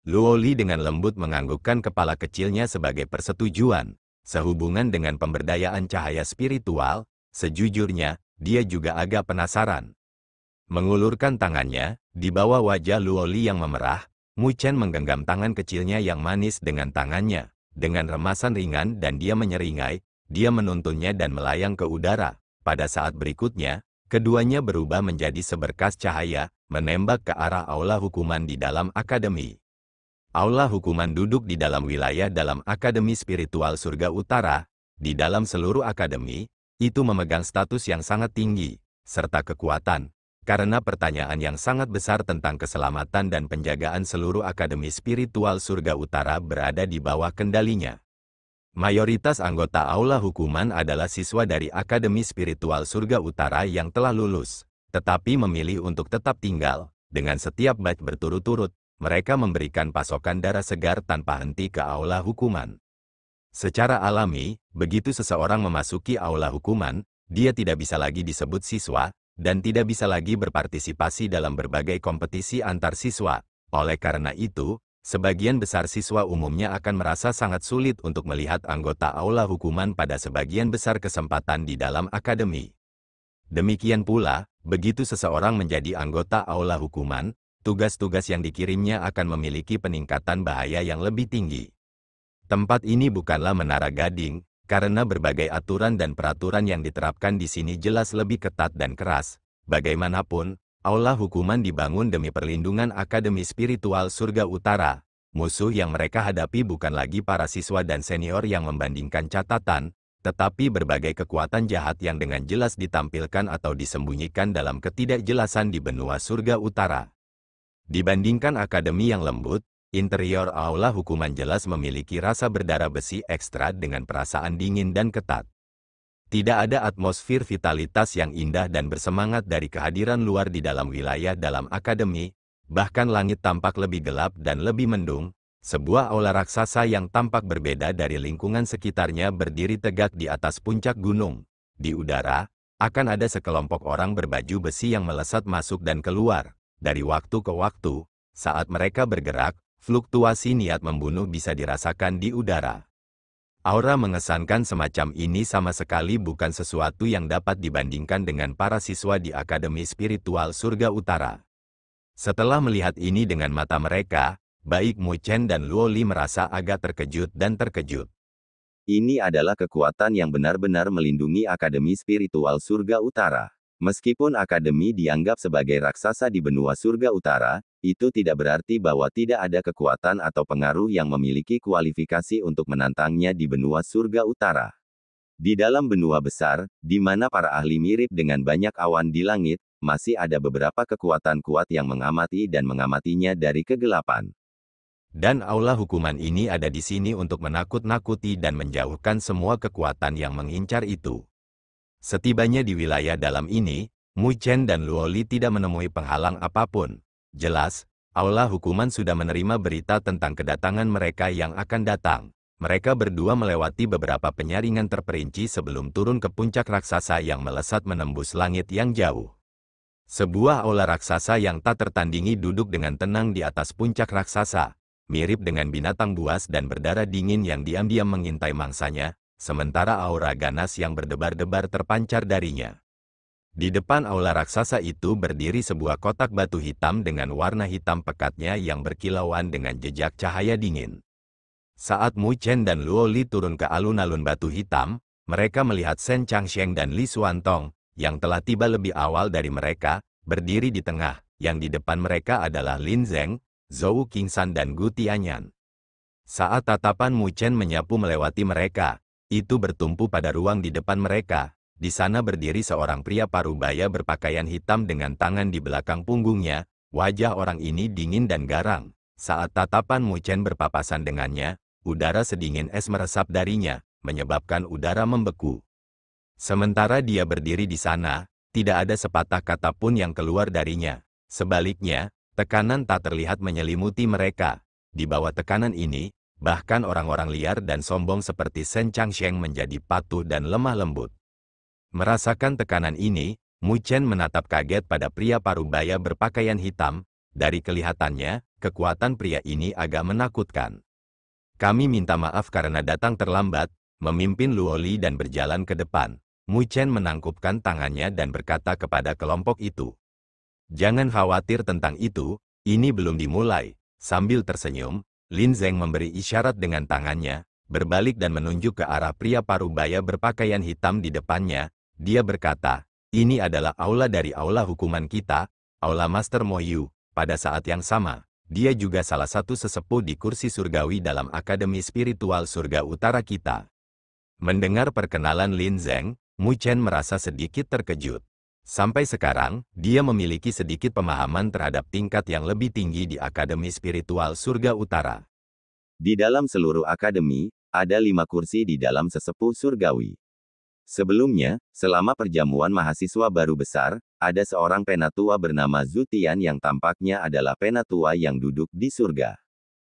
Luoli dengan lembut menganggukkan kepala kecilnya sebagai persetujuan. Sehubungan dengan pemberdayaan cahaya spiritual, sejujurnya, dia juga agak penasaran. Mengulurkan tangannya, di bawah wajah Luoli yang memerah, Mu Chen menggenggam tangan kecilnya yang manis dengan tangannya. Dengan remasan ringan dan dia menyeringai, dia menuntunnya dan melayang ke udara. Pada saat berikutnya, keduanya berubah menjadi seberkas cahaya, menembak ke arah aula hukuman di dalam akademi. Aula hukuman duduk di dalam wilayah dalam Akademi Spiritual Surga Utara. Di dalam seluruh akademi, itu memegang status yang sangat tinggi, serta kekuatan, karena pertanyaan yang sangat besar tentang keselamatan dan penjagaan seluruh Akademi Spiritual Surga Utara berada di bawah kendalinya. Mayoritas anggota aula hukuman adalah siswa dari Akademi Spiritual Surga Utara yang telah lulus, tetapi memilih untuk tetap tinggal. Dengan setiap batch berturut-turut, mereka memberikan pasokan darah segar tanpa henti ke aula hukuman. Secara alami, begitu seseorang memasuki aula hukuman, dia tidak bisa lagi disebut siswa, dan tidak bisa lagi berpartisipasi dalam berbagai kompetisi antar siswa. Oleh karena itu, sebagian besar siswa umumnya akan merasa sangat sulit untuk melihat anggota aula hukuman pada sebagian besar kesempatan di dalam akademi. Demikian pula, begitu seseorang menjadi anggota aula hukuman, tugas-tugas yang dikirimnya akan memiliki peningkatan bahaya yang lebih tinggi. Tempat ini bukanlah menara gading, karena berbagai aturan dan peraturan yang diterapkan di sini jelas lebih ketat dan keras. Bagaimanapun, aula hukuman dibangun demi perlindungan akademi spiritual surga utara. Musuh yang mereka hadapi bukan lagi para siswa dan senior yang membandingkan catatan, tetapi berbagai kekuatan jahat yang dengan jelas ditampilkan atau disembunyikan dalam ketidakjelasan di benua surga utara. Dibandingkan akademi yang lembut, interior aula hukuman jelas memiliki rasa berdarah besi ekstra dengan perasaan dingin dan ketat. Tidak ada atmosfer vitalitas yang indah dan bersemangat dari kehadiran luar di dalam wilayah dalam akademi, bahkan langit tampak lebih gelap dan lebih mendung. Sebuah aula raksasa yang tampak berbeda dari lingkungan sekitarnya berdiri tegak di atas puncak gunung. Di udara, akan ada sekelompok orang berbaju besi yang melesat masuk dan keluar. Dari waktu ke waktu, saat mereka bergerak, fluktuasi niat membunuh bisa dirasakan di udara. Aura mengesankan semacam ini sama sekali bukan sesuatu yang dapat dibandingkan dengan para siswa di Akademi Spiritual Surga Utara. Setelah melihat ini dengan mata mereka, baik Mu Chen dan Luo Li merasa agak terkejut dan terkejut. Ini adalah kekuatan yang benar-benar melindungi Akademi Spiritual Surga Utara. Meskipun akademi dianggap sebagai raksasa di benua surga utara, itu tidak berarti bahwa tidak ada kekuatan atau pengaruh yang memiliki kualifikasi untuk menantangnya di benua surga utara. Di dalam benua besar, di mana para ahli mirip dengan banyak awan di langit, masih ada beberapa kekuatan kuat yang mengamati dan mengamatinya dari kegelapan. Dan aula hukuman ini ada di sini untuk menakut-nakuti dan menjauhkan semua kekuatan yang mengincar itu. Setibanya di wilayah dalam ini, Mu Chen dan Luo Li tidak menemui penghalang apapun. Jelas, aula hukuman sudah menerima berita tentang kedatangan mereka yang akan datang. Mereka berdua melewati beberapa penyaringan terperinci sebelum turun ke puncak raksasa yang melesat menembus langit yang jauh. Sebuah aula raksasa yang tak tertandingi duduk dengan tenang di atas puncak raksasa, mirip dengan binatang buas dan berdarah dingin yang diam-diam mengintai mangsanya. Sementara aura ganas yang berdebar-debar terpancar darinya. Di depan aula raksasa itu berdiri sebuah kotak batu hitam dengan warna hitam pekatnya yang berkilauan dengan jejak cahaya dingin. Saat Mu Chen dan Luo Li turun ke alun-alun batu hitam, mereka melihat Shen Changsheng dan Li Xuantong, yang telah tiba lebih awal dari mereka, berdiri di tengah, yang di depan mereka adalah Lin Zeng, Zhou Qingsan dan Gu Tianyan. Saat tatapan Mu Chen menyapu melewati mereka, itu bertumpu pada ruang di depan mereka. Di sana berdiri seorang pria parubaya berpakaian hitam dengan tangan di belakang punggungnya. Wajah orang ini dingin dan garang. Saat tatapan Mu Chen berpapasan dengannya, udara sedingin es meresap darinya, menyebabkan udara membeku. Sementara dia berdiri di sana, tidak ada sepatah kata pun yang keluar darinya. Sebaliknya, tekanan tak terlihat menyelimuti mereka. Di bawah tekanan ini, bahkan orang-orang liar dan sombong seperti Shen Changsheng menjadi patuh dan lemah lembut. Merasakan tekanan ini, Mu Chen menatap kaget pada pria parubaya berpakaian hitam. Dari kelihatannya, kekuatan pria ini agak menakutkan. Kami minta maaf karena datang terlambat, memimpin Luo Li dan berjalan ke depan. Mu Chen menangkupkan tangannya dan berkata kepada kelompok itu. Jangan khawatir tentang itu, ini belum dimulai. Sambil tersenyum, Lin Zeng memberi isyarat dengan tangannya, berbalik dan menunjuk ke arah pria parubaya berpakaian hitam di depannya. Dia berkata, ini adalah aula dari aula hukuman kita, aula Master Mo Yu. Pada saat yang sama, dia juga salah satu sesepuh di kursi surgawi dalam Akademi Spiritual Surga Utara kita. Mendengar perkenalan Lin Zeng, Mu Chen merasa sedikit terkejut. Sampai sekarang, dia memiliki sedikit pemahaman terhadap tingkat yang lebih tinggi di Akademi Spiritual Surga Utara. Di dalam seluruh akademi, ada 5 kursi di dalam sesepuh surgawi. Sebelumnya, selama perjamuan mahasiswa baru besar, ada seorang penatua bernama Zhu Tian yang tampaknya adalah penatua yang duduk di surga.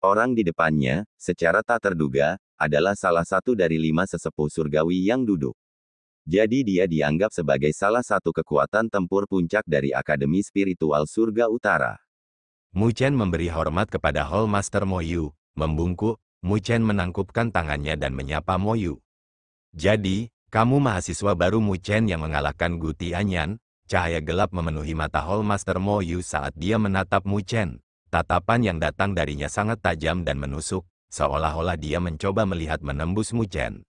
Orang di depannya, secara tak terduga, adalah salah satu dari 5 sesepuh surgawi yang duduk. Jadi dia dianggap sebagai salah satu kekuatan tempur puncak dari Akademi Spiritual Surga Utara. Mu Chen memberi hormat kepada Hall Master Mo Yu. Membungkuk, Mu Chen menangkupkan tangannya dan menyapa Mo Yu. Jadi, kamu mahasiswa baru Mu Chen yang mengalahkan Gu Tianyan. Cahaya gelap memenuhi mata Hall Master Mo Yu saat dia menatap Mu Chen. Tatapan yang datang darinya sangat tajam dan menusuk, seolah-olah dia mencoba melihat menembus Mu Chen.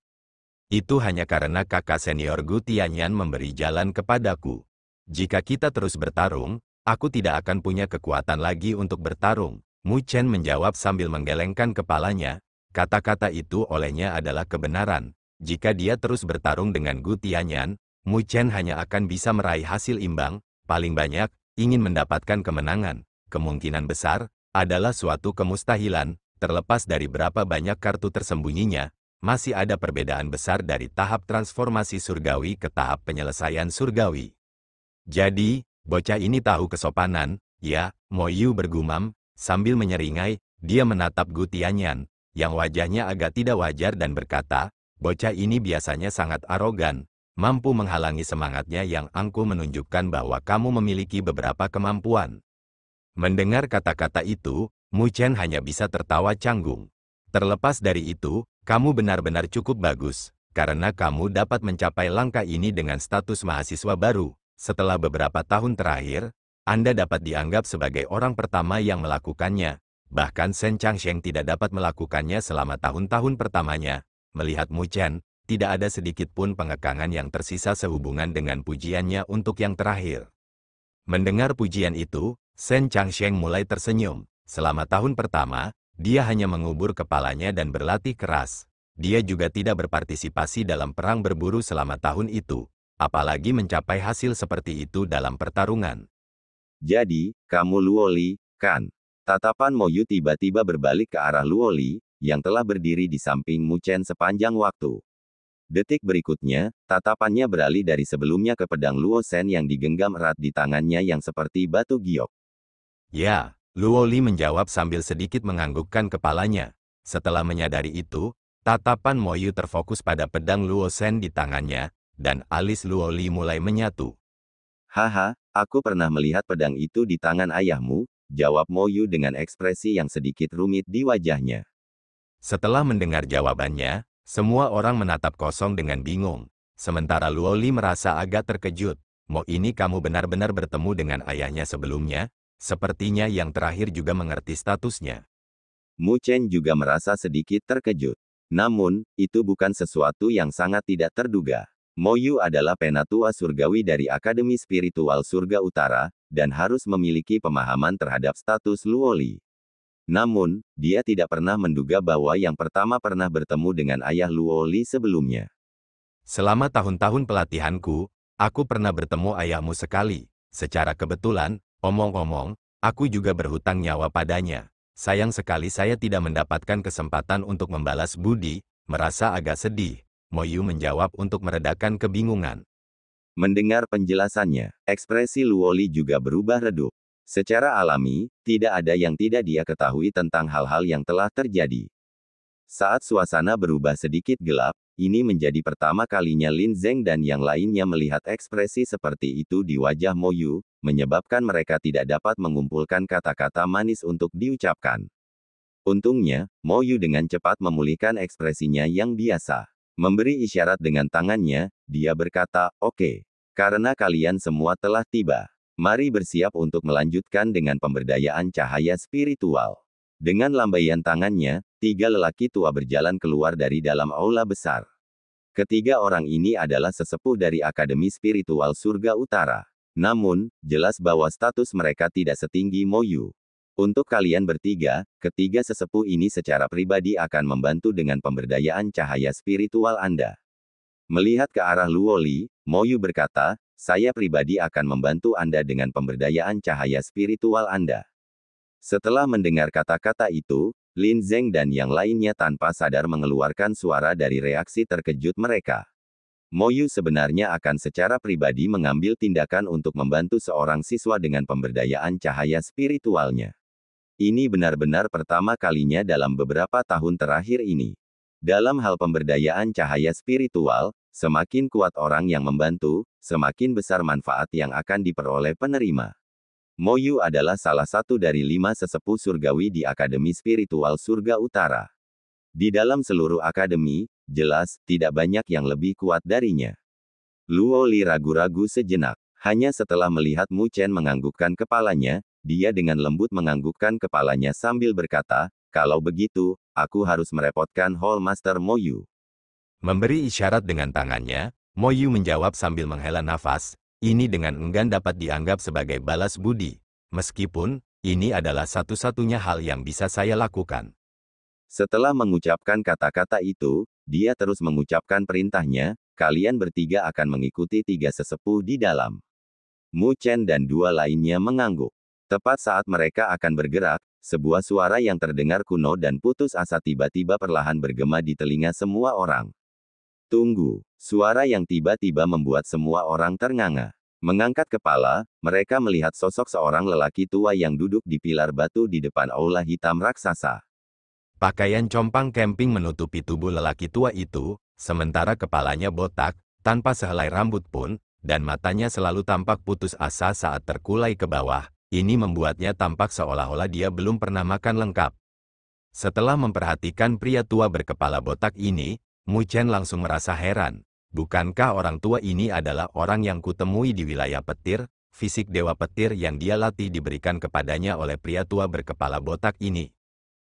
Itu hanya karena kakak senior Gu Tianyan memberi jalan kepadaku. Jika kita terus bertarung, aku tidak akan punya kekuatan lagi untuk bertarung. Mu Chen menjawab sambil menggelengkan kepalanya. Kata-kata itu olehnya adalah kebenaran. Jika dia terus bertarung dengan Gu Tianyan, Mu Chen hanya akan bisa meraih hasil imbang, paling banyak, ingin mendapatkan kemenangan. Kemungkinan besar, adalah suatu kemustahilan, terlepas dari berapa banyak kartu tersembunyinya, masih ada perbedaan besar dari tahap transformasi surgawi ke tahap penyelesaian surgawi. Jadi, bocah ini tahu kesopanan, ya, Mo Yu bergumam, sambil menyeringai, dia menatap Gu Tianyan, yang wajahnya agak tidak wajar dan berkata, bocah ini biasanya sangat arogan, mampu menghalangi semangatnya yang angkuh menunjukkan bahwa kamu memiliki beberapa kemampuan. Mendengar kata-kata itu, Mu Chen hanya bisa tertawa canggung. Terlepas dari itu, kamu benar-benar cukup bagus, karena kamu dapat mencapai langkah ini dengan status mahasiswa baru. Setelah beberapa tahun terakhir, Anda dapat dianggap sebagai orang pertama yang melakukannya. Bahkan Shen Changsheng tidak dapat melakukannya selama tahun-tahun pertamanya. Melihat Mu Chen, tidak ada sedikit pun pengekangan yang tersisa sehubungan dengan pujiannya untuk yang terakhir. Mendengar pujian itu, Shen Changsheng mulai tersenyum. Selama tahun pertama, dia hanya mengubur kepalanya dan berlatih keras. Dia juga tidak berpartisipasi dalam perang berburu selama tahun itu, apalagi mencapai hasil seperti itu dalam pertarungan. Jadi, kamu Luo Li, kan? Tatapan Mo Yu tiba-tiba berbalik ke arah Luo Li, yang telah berdiri di samping Mu Chen sepanjang waktu. Detik berikutnya, tatapannya beralih dari sebelumnya ke pedang Luo Shen yang digenggam erat di tangannya yang seperti batu giok. Ya, Luo Li menjawab sambil sedikit menganggukkan kepalanya. Setelah menyadari itu, tatapan Mo Yu terfokus pada pedang Luo Shen di tangannya, dan alis Luo Li mulai menyatu. Haha, aku pernah melihat pedang itu di tangan ayahmu, jawab Mo Yu dengan ekspresi yang sedikit rumit di wajahnya. Setelah mendengar jawabannya, semua orang menatap kosong dengan bingung. Sementara Luo Li merasa agak terkejut. Mo ini kamu benar-benar bertemu dengan ayahnya sebelumnya? Sepertinya yang terakhir juga mengerti statusnya. Mu Chen juga merasa sedikit terkejut. Namun, itu bukan sesuatu yang sangat tidak terduga. Mo Yu adalah penatua surgawi dari Akademi Spiritual Surga Utara, dan harus memiliki pemahaman terhadap status Luo Li. Namun, dia tidak pernah menduga bahwa yang pertama pernah bertemu dengan ayah Luo Li sebelumnya. Selama tahun-tahun pelatihanku, aku pernah bertemu ayahmu sekali. Secara kebetulan, omong-omong, aku juga berhutang nyawa padanya. Sayang sekali saya tidak mendapatkan kesempatan untuk membalas budi, merasa agak sedih. Mo Yu menjawab untuk meredakan kebingungan. Mendengar penjelasannya, ekspresi Luo Li juga berubah redup. Secara alami, tidak ada yang tidak dia ketahui tentang hal-hal yang telah terjadi. Saat suasana berubah sedikit gelap, ini menjadi pertama kalinya Lin Zeng dan yang lainnya melihat ekspresi seperti itu di wajah Mo Yu, menyebabkan mereka tidak dapat mengumpulkan kata-kata manis untuk diucapkan. Untungnya, Mo Yu dengan cepat memulihkan ekspresinya yang biasa. Memberi isyarat dengan tangannya, dia berkata, "Oke. Karena kalian semua telah tiba. Mari bersiap untuk melanjutkan dengan pemberdayaan cahaya spiritual." Dengan lambaian tangannya, 3 lelaki tua berjalan keluar dari dalam aula besar. Ketiga orang ini adalah sesepuh dari Akademi Spiritual Surga Utara. Namun, jelas bahwa status mereka tidak setinggi Mo Yu. Untuk kalian bertiga, ketiga sesepuh ini secara pribadi akan membantu dengan pemberdayaan cahaya spiritual Anda. Melihat ke arah Luo Li, Mo Yu berkata, saya pribadi akan membantu Anda dengan pemberdayaan cahaya spiritual Anda. Setelah mendengar kata-kata itu, Lin Zeng dan yang lainnya tanpa sadar mengeluarkan suara dari reaksi terkejut mereka. Mo Yu sebenarnya akan secara pribadi mengambil tindakan untuk membantu seorang siswa dengan pemberdayaan cahaya spiritualnya. Ini benar-benar pertama kalinya dalam beberapa tahun terakhir ini. Dalam hal pemberdayaan cahaya spiritual, semakin kuat orang yang membantu, semakin besar manfaat yang akan diperoleh penerima. Mo Yu adalah salah satu dari 5 sesepuh surgawi di Akademi Spiritual Surga Utara. Di dalam seluruh akademi, jelas, tidak banyak yang lebih kuat darinya. Luo Li ragu-ragu sejenak. Hanya setelah melihat Mu Chen menganggukkan kepalanya, dia dengan lembut menganggukkan kepalanya sambil berkata, "Kalau begitu, aku harus merepotkan Hall Master Mo Yu." Memberi isyarat dengan tangannya, Mo Yu menjawab sambil menghela nafas, ini dengan enggan dapat dianggap sebagai balas budi. Meskipun, ini adalah satu-satunya hal yang bisa saya lakukan. Setelah mengucapkan kata-kata itu, dia terus mengucapkan perintahnya, kalian bertiga akan mengikuti 3 sesepuh di dalam. Mu Chen dan 2 lainnya mengangguk. Tepat saat mereka akan bergerak, sebuah suara yang terdengar kuno dan putus asa tiba-tiba perlahan bergema di telinga semua orang. Tunggu, suara yang tiba-tiba membuat semua orang ternganga. Mengangkat kepala, mereka melihat sosok seorang lelaki tua yang duduk di pilar batu di depan aula hitam raksasa. Pakaian compang camping menutupi tubuh lelaki tua itu, sementara kepalanya botak, tanpa sehelai rambut pun, dan matanya selalu tampak putus asa saat terkulai ke bawah. Ini membuatnya tampak seolah-olah dia belum pernah makan lengkap. Setelah memperhatikan pria tua berkepala botak ini, Mu Chen langsung merasa heran. Bukankah orang tua ini adalah orang yang kutemui di wilayah petir? Fisik dewa petir yang dia latih diberikan kepadanya oleh pria tua berkepala botak ini.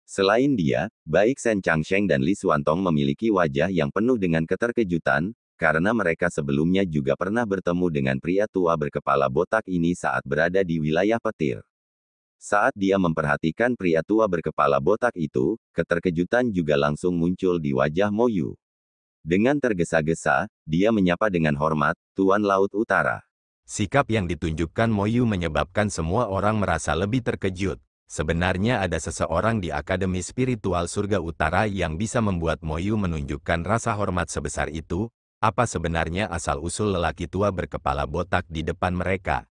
Selain dia, baik Shen Changsheng dan Li Xuantong memiliki wajah yang penuh dengan keterkejutan, karena mereka sebelumnya juga pernah bertemu dengan pria tua berkepala botak ini saat berada di wilayah petir. Saat dia memperhatikan pria tua berkepala botak itu, keterkejutan juga langsung muncul di wajah Mo Yu. Dengan tergesa-gesa, dia menyapa dengan hormat, "Tuan Laut Utara." Sikap yang ditunjukkan Mo Yu menyebabkan semua orang merasa lebih terkejut. Sebenarnya ada seseorang di Akademi Spiritual Surga Utara yang bisa membuat Mo Yu menunjukkan rasa hormat sebesar itu. Apa sebenarnya asal-usul lelaki tua berkepala botak di depan mereka?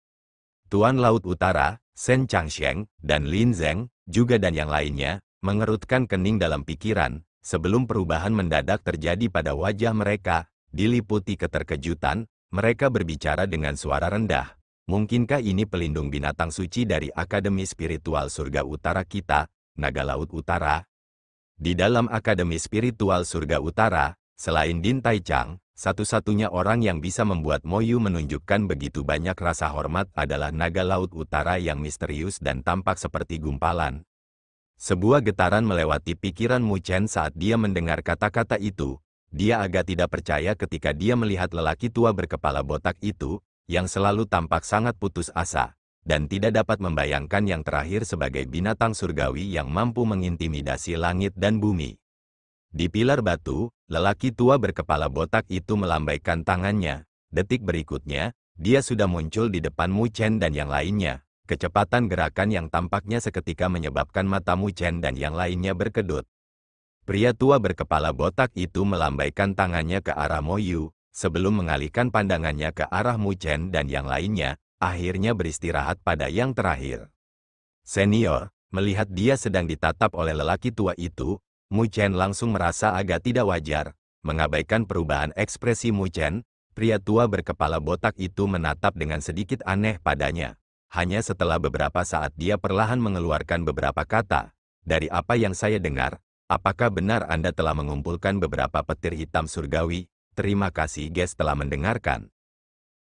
Tuan Laut Utara, Shen Changsheng, dan Lin Zeng, juga dan yang lainnya, mengerutkan kening dalam pikiran, sebelum perubahan mendadak terjadi pada wajah mereka, diliputi keterkejutan, mereka berbicara dengan suara rendah. Mungkinkah ini pelindung binatang suci dari Akademi Spiritual Surga Utara kita, Naga Laut Utara? Di dalam Akademi Spiritual Surga Utara, selain Din Tai Chang, satu-satunya orang yang bisa membuat Mo Yu menunjukkan begitu banyak rasa hormat adalah Naga Laut Utara yang misterius dan tampak seperti gumpalan. Sebuah getaran melewati pikiran Mu Chen saat dia mendengar kata-kata itu. Dia agak tidak percaya ketika dia melihat lelaki tua berkepala botak itu, yang selalu tampak sangat putus asa, dan tidak dapat membayangkan yang terakhir sebagai binatang surgawi yang mampu mengintimidasi langit dan bumi. Di pilar batu, lelaki tua berkepala botak itu melambaikan tangannya. Detik berikutnya, dia sudah muncul di depan Mu Chen dan yang lainnya. Kecepatan gerakan yang tampaknya seketika menyebabkan mata Mu Chen dan yang lainnya berkedut. Pria tua berkepala botak itu melambaikan tangannya ke arah Mo Yu, sebelum mengalihkan pandangannya ke arah Mu Chen dan yang lainnya, akhirnya beristirahat pada yang terakhir. Senior, melihat dia sedang ditatap oleh lelaki tua itu, Mu Chen langsung merasa agak tidak wajar. Mengabaikan perubahan ekspresi Mu Chen, pria tua berkepala botak itu menatap dengan sedikit aneh padanya. Hanya setelah beberapa saat dia perlahan mengeluarkan beberapa kata. Dari apa yang saya dengar, apakah benar Anda telah mengumpulkan beberapa petir hitam surgawi? Terima kasih guys telah mendengarkan.